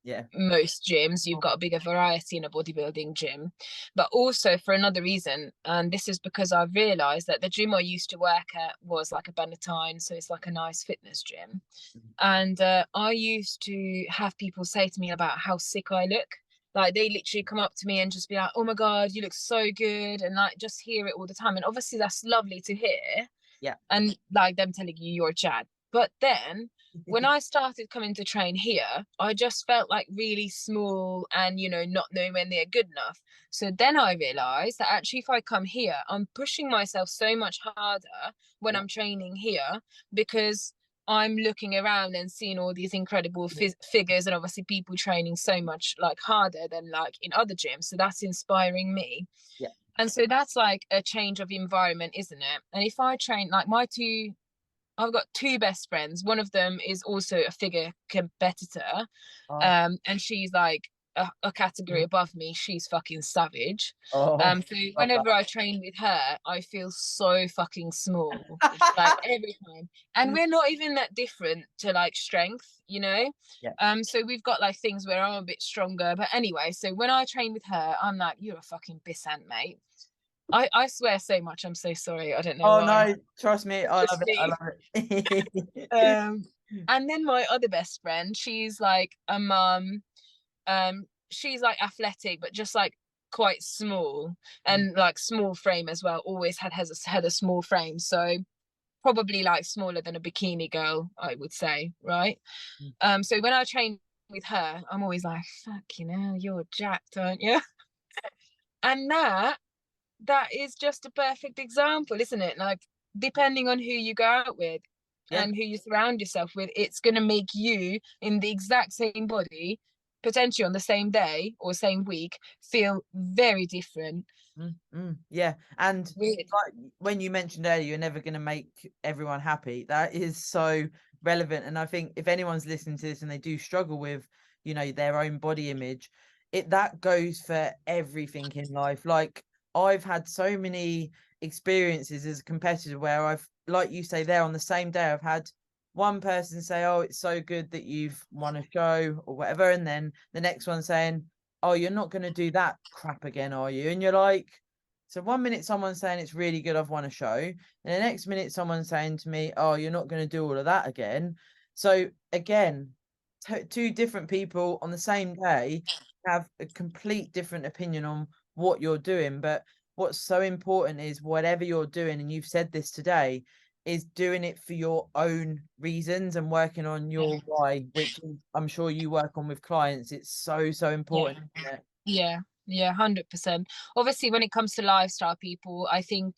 A: Yeah.
B: most gyms. You've got a bigger variety in a bodybuilding gym, but also for another reason. And this is because I've realized that the gym I used to work at was like a Bannatyne, so it's like a nice fitness gym.
A: Mhm.
B: And I used to have people say to me about how sick I look. Like they literally come up to me and just be like, "Oh my God, you look so good," and like just hear it all the time. And obviously that's lovely to hear,
A: Yeah.
B: and like them telling you you're Chad. But then when I started coming to train here, I just felt like really small and, you know, not nowhere near good enough. So then I realized that actually, if I come here, I'm pushing myself so much harder when
A: Yeah.
B: I'm training here, because I'm looking around and seeing all these incredible figures, and obviously people training so much like harder than like in other gyms. So that's inspiring me.
A: Yeah.
B: And so that's like a change of environment, isn't it? And if I train like I've got two best friends. One of them is also a figure competitor,
A: Oh.
B: and she's like a category above me. She's fucking savage.
A: Oh.
B: So
A: Love
B: whenever
A: that.
B: I train with her, I feel so fucking small, like every time. And we're not even that different to like strength, you know.
A: Yeah.
B: So we've got like things where I'm a bit stronger. But anyway, so when I train with her, I'm like, "You're a fucking pissant, mate." I swear so much. I'm so sorry. I don't know
A: Oh
B: why.
A: no, trust me, I love
B: Just
A: it. I
B: me.
A: love it.
B: Um, and then my other best friend, she's like a mum. She's like athletic, but just like quite small,
A: Mm,
B: and like small frame as well. Always had a small frame, so probably like smaller than a bikini girl, I would say, right?
A: mm.
B: So when I train with her, I'm always like, "Fuck, you know, you're jacked, aren't you?" And that is just a perfect example, isn't it? Like, depending on who you go out with
A: Yeah.
B: and who you surround yourself with, it's going to make you in the exact same body, potentially on the same day or same week, feel very different.
A: Yeah, and
B: Weird.
A: like when you mentioned earlier, you're never going to make everyone happy. That is so relevant, and I think if anyone's listening to this and they do struggle with, their own body image, that goes for everything in life. Like I've had so many experiences as a competitor where I've, like you say, there on the same day, I've had one person say, "Oh, it's so good that you've won a show," or whatever, and then the next one saying, "Oh, you're not going to do that crap again, are you?" And you're like, so one minute someone's saying it's really good, I've won a show, and the next minute someone's saying to me, "Oh, you're not going to do all of that again." So again, two different people on the same day have a complete different opinion on what you're doing. But what's so important is whatever you're doing, and you've said this today, is doing it for your own reasons and working on
B: Yeah.
A: your why, which I'm sure you work on with clients. It's so, so
B: Yeah.
A: important, isn't it?
B: Yeah. Yeah. 100%. Obviously, when it comes to lifestyle people, I think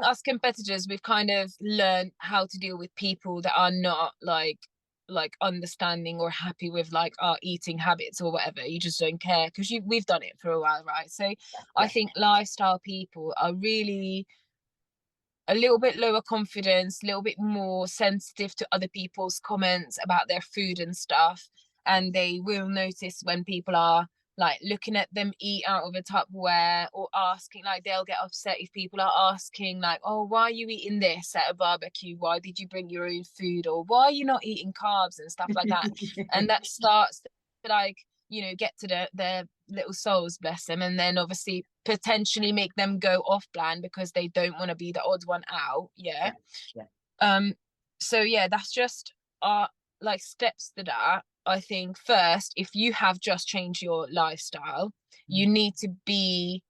B: us competitors, we've kind of learned how to deal with people that are not like understanding or happy with like our eating habits or whatever. You just don't care because we've done it for a while, right? So I
A: Yeah.
B: think lifestyle people are really a little bit lower confidence, a little bit more sensitive to other people's comments about their food and stuff. And they will notice when people are like looking at them eat out of a Tupperware, or asking, like they'll get upset if people are asking like, "Oh, why are you eating this at a barbecue? Why did you bring your own food?" Or "Why are you not eating carbs?" and stuff like that. And that starts to like, get to their little souls, bless them, and then obviously potentially make them go off plan because they don't want to be the odd one out. Yeah.
A: Yeah. Yeah.
B: um so yeah, that's just like steps to that. I think first, if you have just changed your lifestyle, you
A: Mm.
B: need to be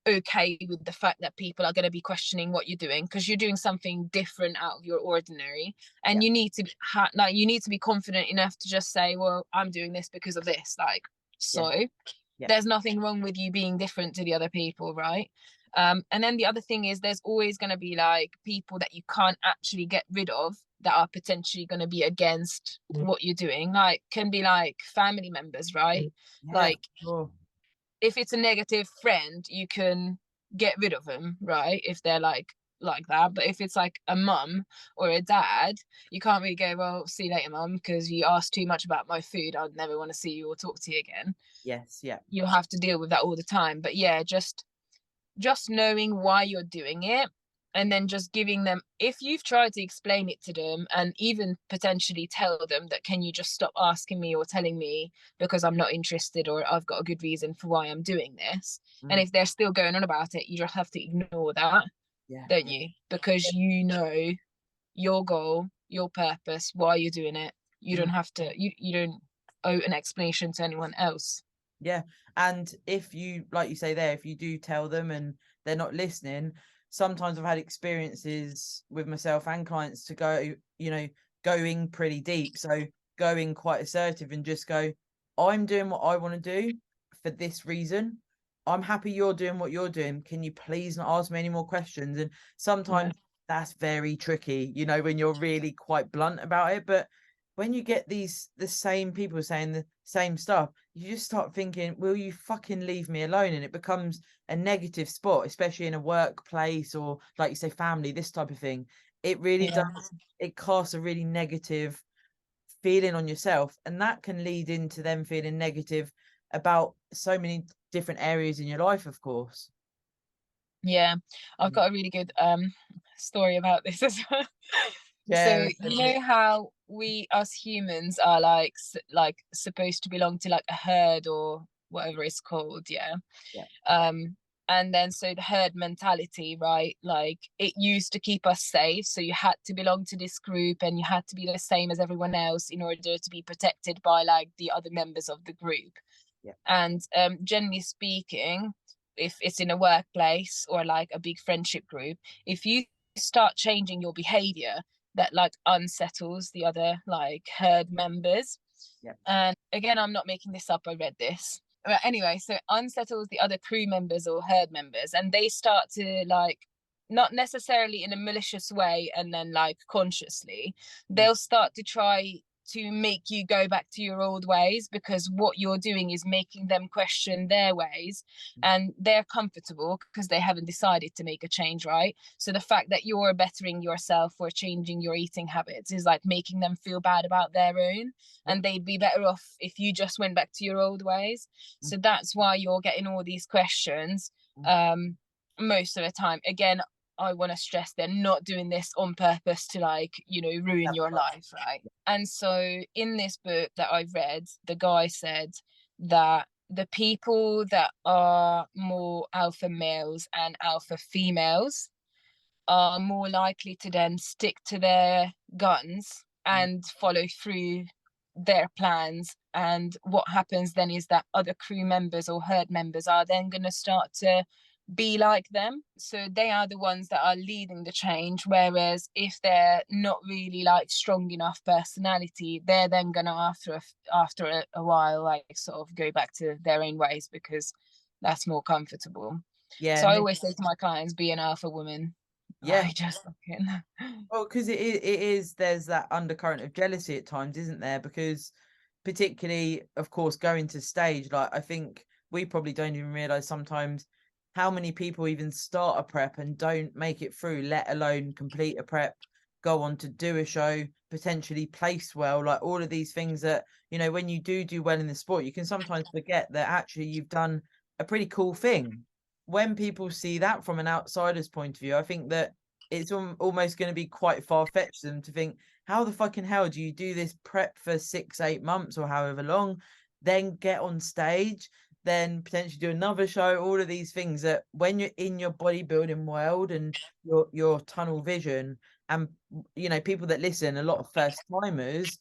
B: okay with the fact that people are going to be questioning what you're doing, because you're doing something different out of your ordinary. And
A: Yeah.
B: you need to like you need to be confident enough to just say, "Well, I'm doing this because of this." Like,
A: Yeah.
B: so
A: Yeah.
B: there's nothing wrong with you being different to the other people, right? And then the other thing is there's always going to be like people that you can't actually get rid of, that are potentially going to be against what you're doing, like can be like family members, right?
A: Yeah.
B: Like
A: Sure.
B: if it's a negative friend, you can get rid of them, right? If they're like like that. But if it's like a mum or a dad, you can't really go, well, see you later, mum, because you asked too much about my food. I'd never want to see you or talk to you again.
A: Yes, yeah.
B: You'll have to deal with that all the time. But yeah, just knowing why you're doing it, and then just giving them, if you've tried to explain it to them and even potentially tell them that, can you just stop asking me or telling me because I'm not interested, or I've got a good reason for why I'm doing this. And
A: Mm,
B: if they're still going on about it, you just have to ignore that,
A: yeah.
B: don't you? Because you know your goal, your purpose, why you're doing it. You
A: Mm,
B: don't have to, you don't owe an explanation to anyone else.
A: yeah. And if you, like you say there, if you do tell them and they're not listening, sometimes I've had experiences with myself and clients to go, going pretty deep. So going quite assertive and just go, I'm doing what I want to do for this reason. I'm happy you're doing what you're doing. Can you please not ask me any more questions? And
B: Yeah.
A: sometimes that's very tricky, when you're really quite blunt about it. But when you get the same people saying the same stuff, you just start thinking, will you fucking leave me alone? And it becomes a negative spot, especially in a workplace or, like you say, family, this type of thing. It really
B: Yeah.
A: does, it casts a really negative feeling on yourself, and that can lead into them feeling negative about so many different areas in your life, of course.
B: Yeah, I've got a really good story about this as well.
A: Yeah,
B: So you know how we as humans are like supposed to belong to like a herd or whatever it's called, yeah.
A: yeah,
B: Um and then so the herd mentality, right? Like it used to keep us safe, so you had to belong to this group and you had to be the same as everyone else in order to be protected by like the other members of the group.
A: yeah,
B: And generally speaking, if it's in a workplace or like a big friendship group, if you start changing your behavior, that like unsettles the other like herd members.
A: yeah,
B: And again, I'm not making this up, I read this. But anyway, so it unsettles the other crew members or herd members, and they start to like, not necessarily in a malicious way and then like consciously,
A: mm,
B: they'll start to try to make you go back to your old ways, because what you're doing is making them question their ways,
A: mm,
B: and they're comfortable because they haven't decided to make a change, right? So the fact that you're bettering yourself or changing your eating habits is like making them feel bad about their own,
A: yeah,
B: and they'd be better off if you just went back to your old ways.
A: mm,
B: So that's why you're getting all these questions
A: mm,
B: most of the time. Again, I want to stress they're not doing this on purpose to like, ruin your
A: sabotage.
B: life, right? And so in this book that I've read, the guy said that the people that are more alpha males and alpha females are more likely to then stick to their guns
A: Mm,
B: and follow through their plans. And what happens then is that other crew members or herd members are then going to start to be like them. So they are the ones that are leading the change. Whereas if they're not really like strong enough personality, they're then going to after a while like sort of go back to their own ways because that's more comfortable.
A: yeah,
B: So I
A: and this,
B: always say to my clients, be an alpha woman.
A: yeah.
B: Like just fucking
A: Well, because it is, there's that undercurrent of jealousy at times, isn't there? Because particularly, of course, going to stage, like I think we probably don't even realize sometimes how many people even start a prep and don't make it through, let alone complete a prep, go on to do a show, potentially place well, like all of these things that, when you do well in the sport, you can sometimes forget that actually you've done a pretty cool thing. When people see that from an outsider's point of view, I think that it's almost going to be quite far-fetched them to think, how the fucking hell do you do this prep for 6 8 months or however long, then get on stage, then potentially do another show, all of these things that when you're in your bodybuilding world and your tunnel vision, and people that listen, a lot of first timers,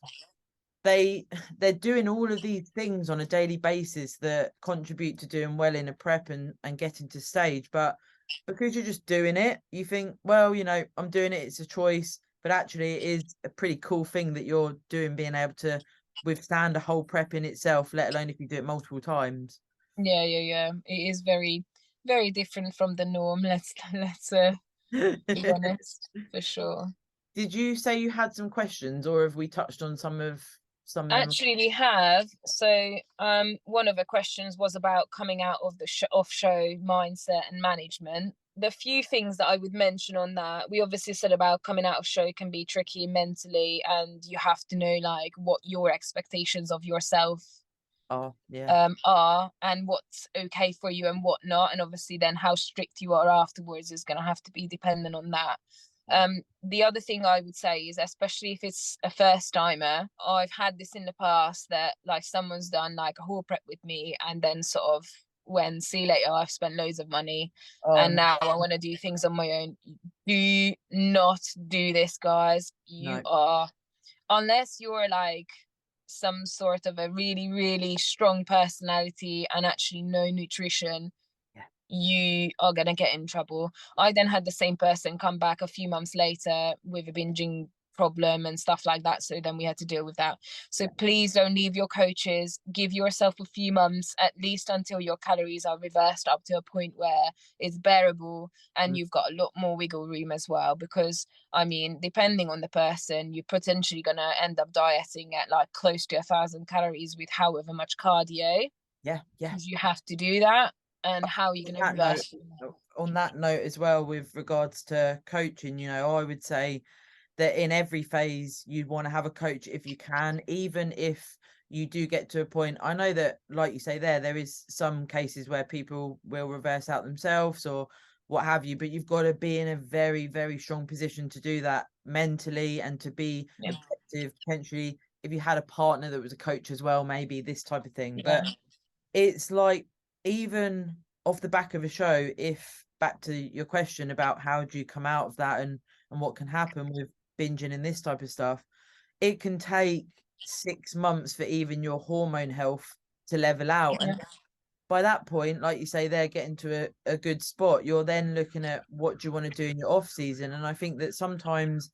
A: they're doing all of these things on a daily basis that contribute to doing well in a prep and getting to stage. But because you're just doing it, you think, well, I'm doing it, it's a choice. But actually it is a pretty cool thing that you're doing, being able to withstand a whole prep in itself, let alone if you do it multiple times.
B: yeah, yeah, yeah. It is very, very different from the norm. Let's be honest, for sure.
A: Did you say you had some questions, or have we touched on some of them?
B: Actually, we have. So, one of the questions was about coming out of the off-show mindset and management. the few things that I would mention on that, we obviously said about coming out of show can be tricky mentally, and you have to know like what your expectations of yourself
A: Oh, yeah.
B: are, and what's okay for you and what not, and obviously then how strict you are afterwards is going to have to be dependent on that.
A: Yeah.
B: The other thing I would say is, especially if it's a first timer, I've had this in the past that like someone's done like a whole prep with me and then sort of when see you later, I've spent loads of money
A: Oh,
B: and
A: no,
B: now I want to do things on my own. Do not do this, guys. You
A: no.
B: are, unless you're like some sort of a really, really strong personality and actually know nutrition,
A: Yeah.
B: you are going to get in trouble. I then had the same person come back a few months later with a binging problem and stuff like that. So then we had to deal with that. So please don't leave your coaches. Give yourself a few months, at least until your calories are reversed up to a point where it's bearable and
A: Mm.
B: you've got a lot more wiggle room as well. Because I mean, depending on the person, you're potentially going to end up dieting at like close to 1,000 calories with however much cardio,
A: Yeah, yeah.
B: because you have to do that. And how are you
A: On
B: going to
A: that note,
B: reverse?
A: on that note as well, with regards to coaching, you know, I would say that in every phase you'd want to have a coach if you can, even if you do get to a point. I know that, like you say, there is some cases where people will reverse out themselves or what have you, but you've got to be in a very, very strong position to do that mentally and to be
B: Yeah.
A: objective. Potentially, if you had a partner that was a coach as well, maybe this type of thing.
B: Yeah.
A: But it's like, even off the back of a show, if back to your question about how do you come out of that and what can happen with binging and this type of stuff, it can take 6 months for even your hormone health to level out. And
B: Yeah.
A: by that point, like you say, they're getting to a good spot. You're then looking at what do you want to do in your off season. And I think that sometimes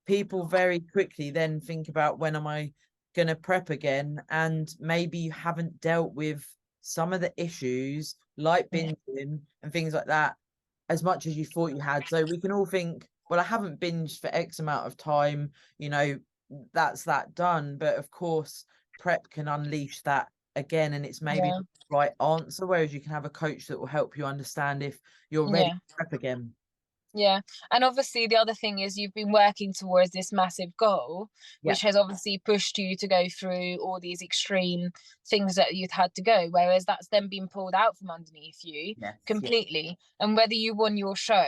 A: people very quickly then think about, when am I going to prep again? And maybe you haven't dealt with some of the issues like
B: Yeah.
A: binging and things like that as much as you thought you had. So we can all think, well, I haven't binged for X amount of time, you know, that's that done. But of course, prep can unleash that again, and it's maybe
B: Yeah.
A: the right answer. Whereas you can have a coach that will help you understand if you're ready
B: Yeah.
A: to prep again.
B: Yeah. And obviously the other thing is you've been working towards this massive goal,
A: Yeah.
B: which has obviously pushed you to go through all these extreme things that you'd had to go, whereas that's then been pulled out from underneath you
A: Yes. Yeah.
B: completely. And whether you won your show,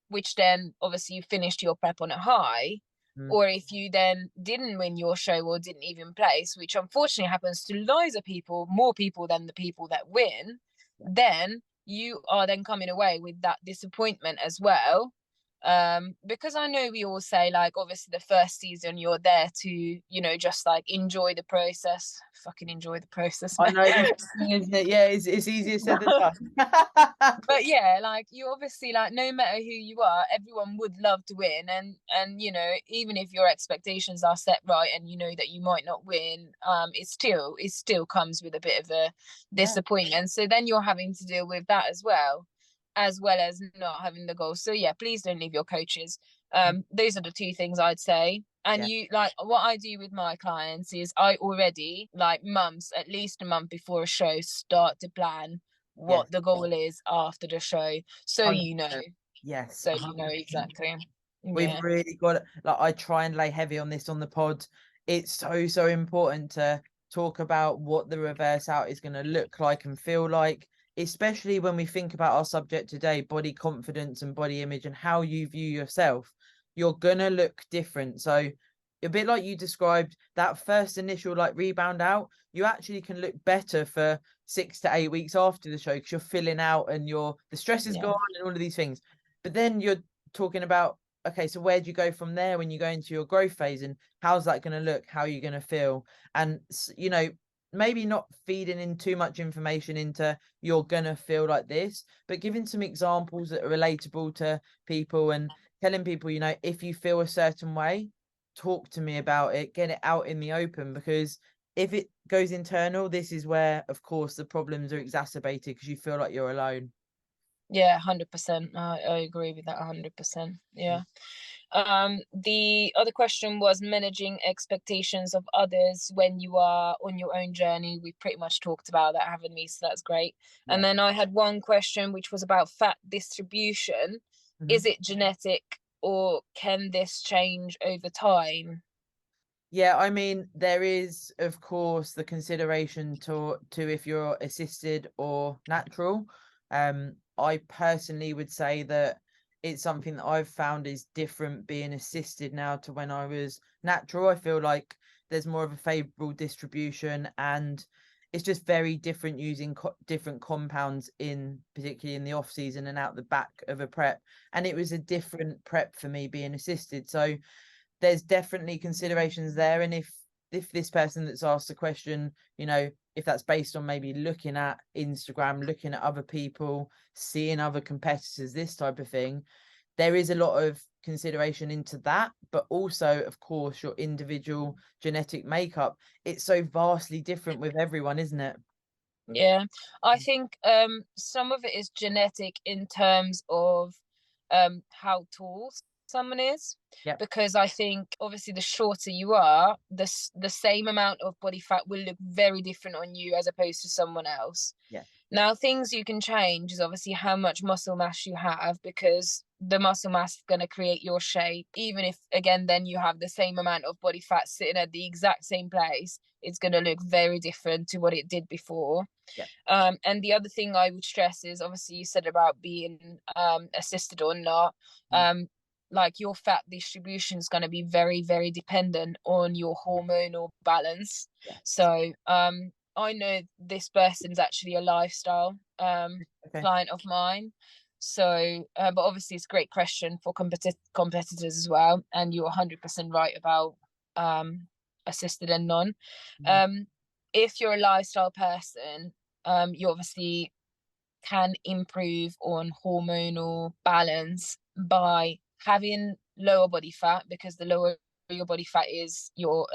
B: which then obviously you finished your prep on a high,
A: Mm,
B: or if you then didn't win your show or didn't even place, which unfortunately happens to loads of people, more people than the people that win,
A: yeah.
B: then you are then coming away with that disappointment as well. Because I know we all say like obviously the first season you're there to, you know, just like enjoy the process, fucking enjoy the process,
A: I
B: man.
A: know this thing, isn't it? Yeah, it's easier said than done.
B: But yeah, like you obviously, like no matter who you are, everyone would love to win, and you know, even if your expectations are set right and you know that you might not win, it still comes with a bit of a
A: Yeah.
B: disappointment. So then you're having to deal with that as well as not having the goal. So yeah, please don't leave your coaches. Those are the two things I'd say. And
A: Yeah.
B: you, like what I do with my clients is I already, like months, at least a month before a show, start to plan
A: Yeah.
B: what the goal is after the show, so you know,
A: 100%. Yes.
B: so you know
A: 100%.
B: exactly.
A: We've
B: Yeah.
A: really got it. Like, I try and lay heavy on this on the pod. It's so, so important to talk about what the reverse out is going to look like and feel like, especially when we think about our subject today, body confidence and body image and how you view yourself. You're going to look different. So a bit like you described, that first initial like rebound out, you actually can look better for 6 to 8 weeks after the show because you're filling out and the stress is
B: Yeah.
A: gone and all of these things. But then you're talking about, okay, so where do you go from there when you go into your growth phase, and how's that going to look? How are you going to feel? And, you know, maybe not feeding in too much information into you're going to feel like this, but giving some examples that are relatable to people and telling people, you know, if you feel a certain way, talk to me about it, get it out in the open, because if it goes internal, this is where, of course, the problems are exacerbated because you feel like you're alone.
B: Yeah, 100%. I agree with that 100%.
A: Mm.
B: Yeah. The other question was managing expectations of others when you are on your own journey. We pretty much talked about that, haven't we? So that's great. And
A: Yeah.
B: then I had one question which was about fat distribution.
A: Mhm.
B: Is it genetic or can this change over time?
A: Yeah, I mean, there is, of course, the consideration to if you're assisted or natural. I personally would say that it's something that I've found is different being assisted now to when I was natural. I feel like there's more of a favorable distribution, and it's just very different using different compounds in particularly in the off season and out the back of a prep. And it was a different prep for me being assisted. So there's definitely considerations there. And if this person that's asked the question, you know, if that's based on maybe looking at Instagram, looking at other people, seeing other competitors, this type of thing, there is a lot of consideration into that. But also, of course, your individual genetic makeup, it's so vastly different with everyone, isn't it?
B: Yeah, I think some of it is genetic in terms of how tall someone is,
A: Yeah.
B: because I think obviously the shorter you are, the same amount of body fat will look very different on you as opposed to someone else.
A: Yeah.
B: Now, things you can change is obviously how much muscle mass you have, because the muscle mass is going to create your shape. Even if, again, then you have the same amount of body fat sitting at the exact same place, it's going to look very different to what it did before.
A: Yeah.
B: And the other thing I would stress is obviously you said about being assisted or not.
A: Mm.
B: Like your fat distribution is going to be very, very dependent on your hormonal balance.
A: Yeah.
B: So I know this person's actually a lifestyle
A: Okay.
B: client of mine. So, but obviously it's a great question for competitors as well. And you're 100% right about assisted and non.
A: Mhm.
B: Um, if you're a lifestyle person, you obviously can improve on hormonal balance by having lower body fat, because the lower your body fat is, your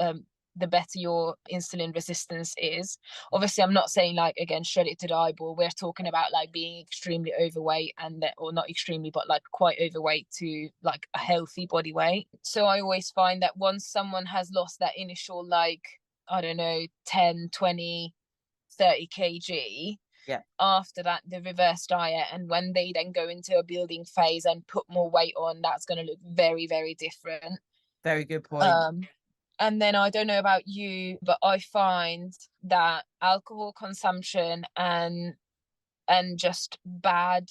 B: the better your insulin resistance is. Obviously, I'm not saying like, again, shred it to the eyeball. We're talking about like being extremely overweight, and that, or not extremely, but like quite overweight to like a healthy body weight. So I always find that once someone has lost that initial, like, I don't know, 10, 20, 30 kg,
A: Yeah.
B: after that the reverse diet, and when they then go into a building phase and put more weight on, that's going to look very, very different.
A: Very good point.
B: um and then I don't know about you, but I find that alcohol consumption and just bad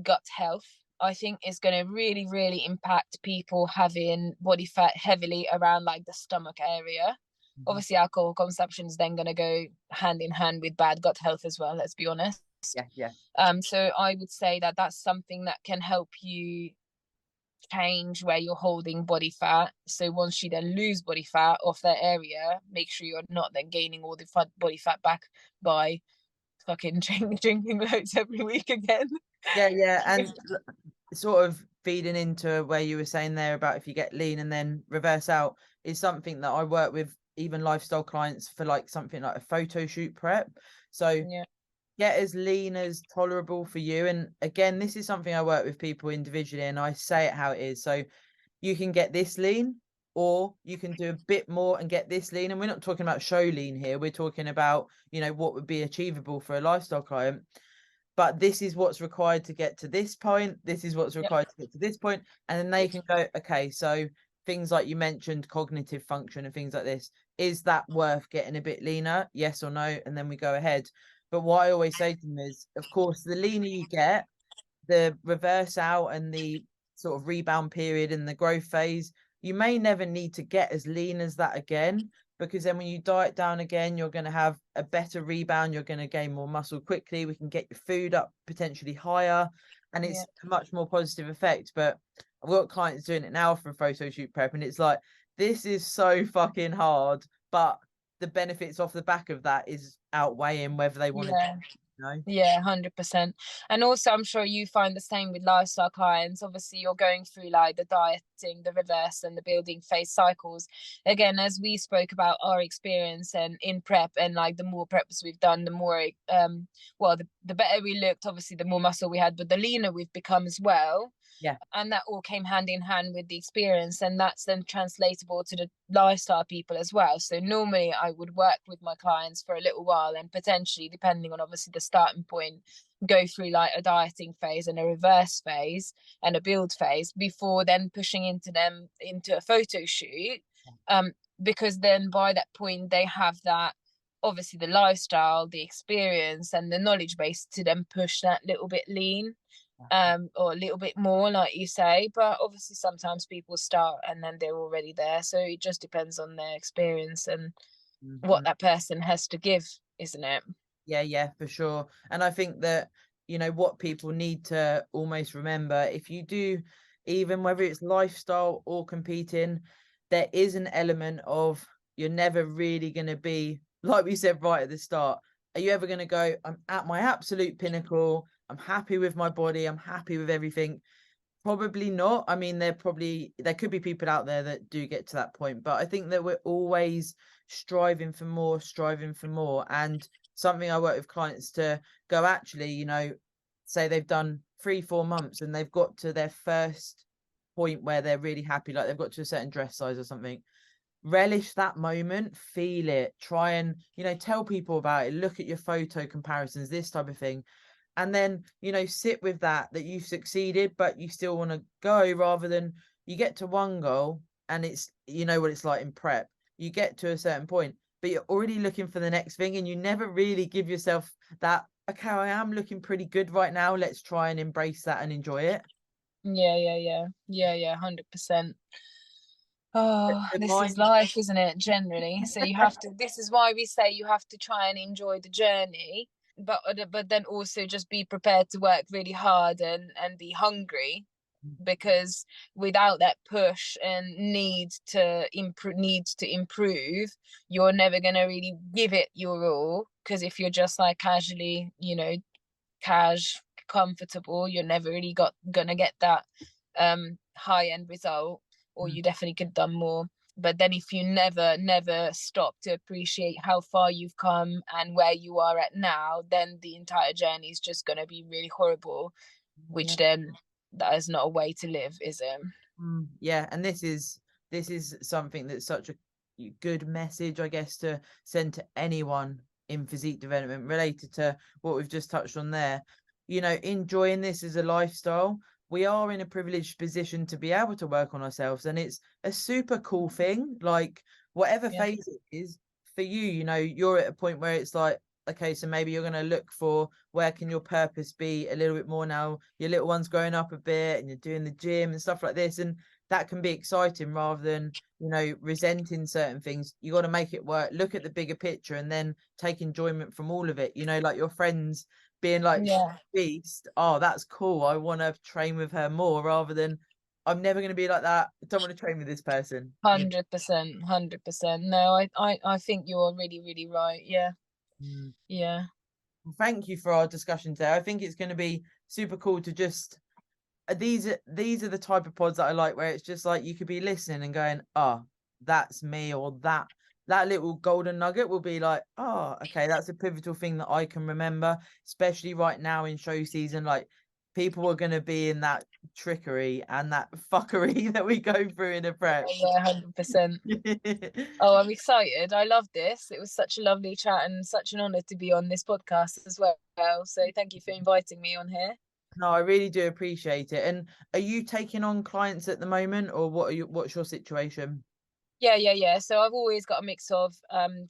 B: gut health, I think, is going to really, really impact people having body fat heavily around like the stomach area.
A: Mhm.
B: Obviously, alcohol consumption is then going to go hand in hand with bad gut health as well, let's be honest.
A: Yeah. Yeah.
B: So I would say that that's something that can help you change where you're holding body fat. So once you then lose body fat off that area, make sure you're not then gaining all the body fat back by fucking drinking loads every week again.
A: Yeah. Yeah. And sort of feeding into where you were saying there about if you get lean and then reverse out is something that I work with even lifestyle clients for, like something like a photo shoot prep. So
B: Yeah,
A: get as lean as tolerable for you. And again, this is something I work with people individually and I say it how it is. So you can get this lean, or you can do a bit more and get this lean. And we're not talking about show lean here. We're talking about, you know, what would be achievable for a lifestyle client. But this is what's required to get to this point. This is what's
B: yeah,
A: required to get to this point. And then they
B: yeah,
A: can go, okay, so things like you mentioned, cognitive function and things like this, is that worth getting a bit leaner? Yes or no? And then we go ahead. But what I always say to them is, of course, the leaner you get, the reverse out and the sort of rebound period and the growth phase, you may never need to get as lean as that again, because then when you diet down again, you're going to have a better rebound. You're going to gain more muscle quickly. We can get your food up potentially higher, and
B: yeah,
A: it's a much more positive effect. But I've got clients doing it now for a photo shoot prep, and it's like, this is so fucking hard, but the benefits off the back of that is outweighing whether they want to,
B: yeah.
A: you know.
B: Yeah, 100%. And also, I'm sure you find the same with lifestyle clients. Obviously, you're going through like the dieting, the reverse, and the building phase cycles. Again, as we spoke about our experience and in prep, and like the more preps we've done, the more, well, the better we looked, obviously, the more muscle we had, but the leaner we've become as well.
A: Yeah.
B: And that all came hand in hand with the experience, and that's then translatable to the lifestyle people as well. So normally I would work with my clients for a little while, and potentially, depending on obviously the starting point, go through like a dieting phase and a reverse phase and a build phase before then pushing into them into a photo shoot. Because then by that point they have that, obviously the lifestyle, the experience and the knowledge base to then push that little bit lean, or a little bit more, like you say. But obviously sometimes people start and then they're already there, so it just depends on their experience and what that person has to give, isn't it?
A: Yeah, for sure. And I think that, you know, what people need to almost remember, if you do, even whether it's lifestyle or competing, there is an element of, you're never really going to be, like we said right at the start, are you ever going to go, I'm at my absolute pinnacle, I'm happy with my body, I'm happy with everything? Probably not. I mean, there could be people out there that do get to that point, but I think that we're always striving for more, striving for more. And something I work with clients to go, actually, you know, say they've done 3-4 months and they've got to their first point where they're really happy, like they've got to a certain dress size or something. Relish that moment, feel it, try and, you know, tell people about it, look at your photo comparisons, this type of thing. And then, you know, sit with that you've succeeded, but you still want to go, rather than you get to one goal and it's, you know what it's like in prep, you get to a certain point but you're already looking for the next thing, and you never really give yourself that, okay, I am looking pretty good right now, let's try and embrace that and enjoy it.
B: Yeah, 100%. Oh,
A: The
B: this is
A: mind.
B: life, isn't it? Generally, so you have to. This is why we say you have to try and enjoy the journey, but then also just be prepared to work really hard and be hungry, because without that push and need to improve, you're never gonna really give it your all. Because if you're just like casually, comfortable, you're never really gonna get that high end result, or you definitely could have done more. But then if you never stop to appreciate how far you've come and where you are at now, then the entire journey is just going to be really horrible, which then that is not a way to live, is it?
A: Yeah, and this is something that's such a good message, I guess, to send to anyone in physique development, related to what we've just touched on there. You know, enjoying this as a lifestyle. We are in a privileged position to be able to work on ourselves, and it's a super cool thing. Like, whatever phase it is for you, you know, you're at a point where it's like, okay, so maybe you're going to look for, where can your purpose be a little bit more now? Your little one's growing up a bit and you're doing the gym and stuff like this. And that can be exciting, rather than, you know, resenting certain things. You got to make it work, look at the bigger picture, and then take enjoyment from all of it. You know, like your friends being like, beast, oh, that's cool, I want to train with her more, rather than, I'm never going to be like that, I don't want to train with this person.
B: 100%. No, I think you're really, really right. Yeah. Yeah.
A: Thank you for our discussion today. I think it's going to be super cool to just, these are the type of pods that I like, where it's just like you could be listening and going, oh, that's me, or that little golden nugget will be like, oh, okay, that's a pivotal thing that I can remember, especially right now in show season. Like, people are going to be in that trickery and that fuckery that we go through in a prep.
B: Yeah, 100%. Oh, I'm excited. I love this. It was such a lovely chat and such an honor to be on this podcast as well. So thank you for inviting me on here.
A: No, I really do appreciate it. And are you taking on clients at the moment, or what's your situation?
B: Yeah. So I've always got a mix of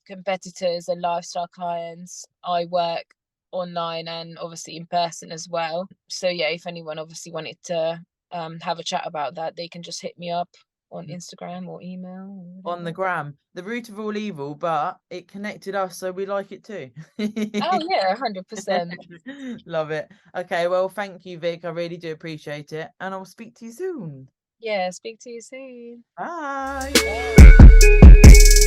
B: competitors and lifestyle clients. I work online and obviously in person as well. So yeah, if anyone obviously wanted to have a chat about that, they can just hit me up on Instagram or email or
A: On the gram, the root of all evil, but it connected us, so we like it too.
B: Oh yeah, 100%.
A: Love it. Okay, well, thank you, Vic, I really do appreciate it, and I'll speak to you soon.
B: Yeah, speak to you soon.
A: Bye.
B: Bye.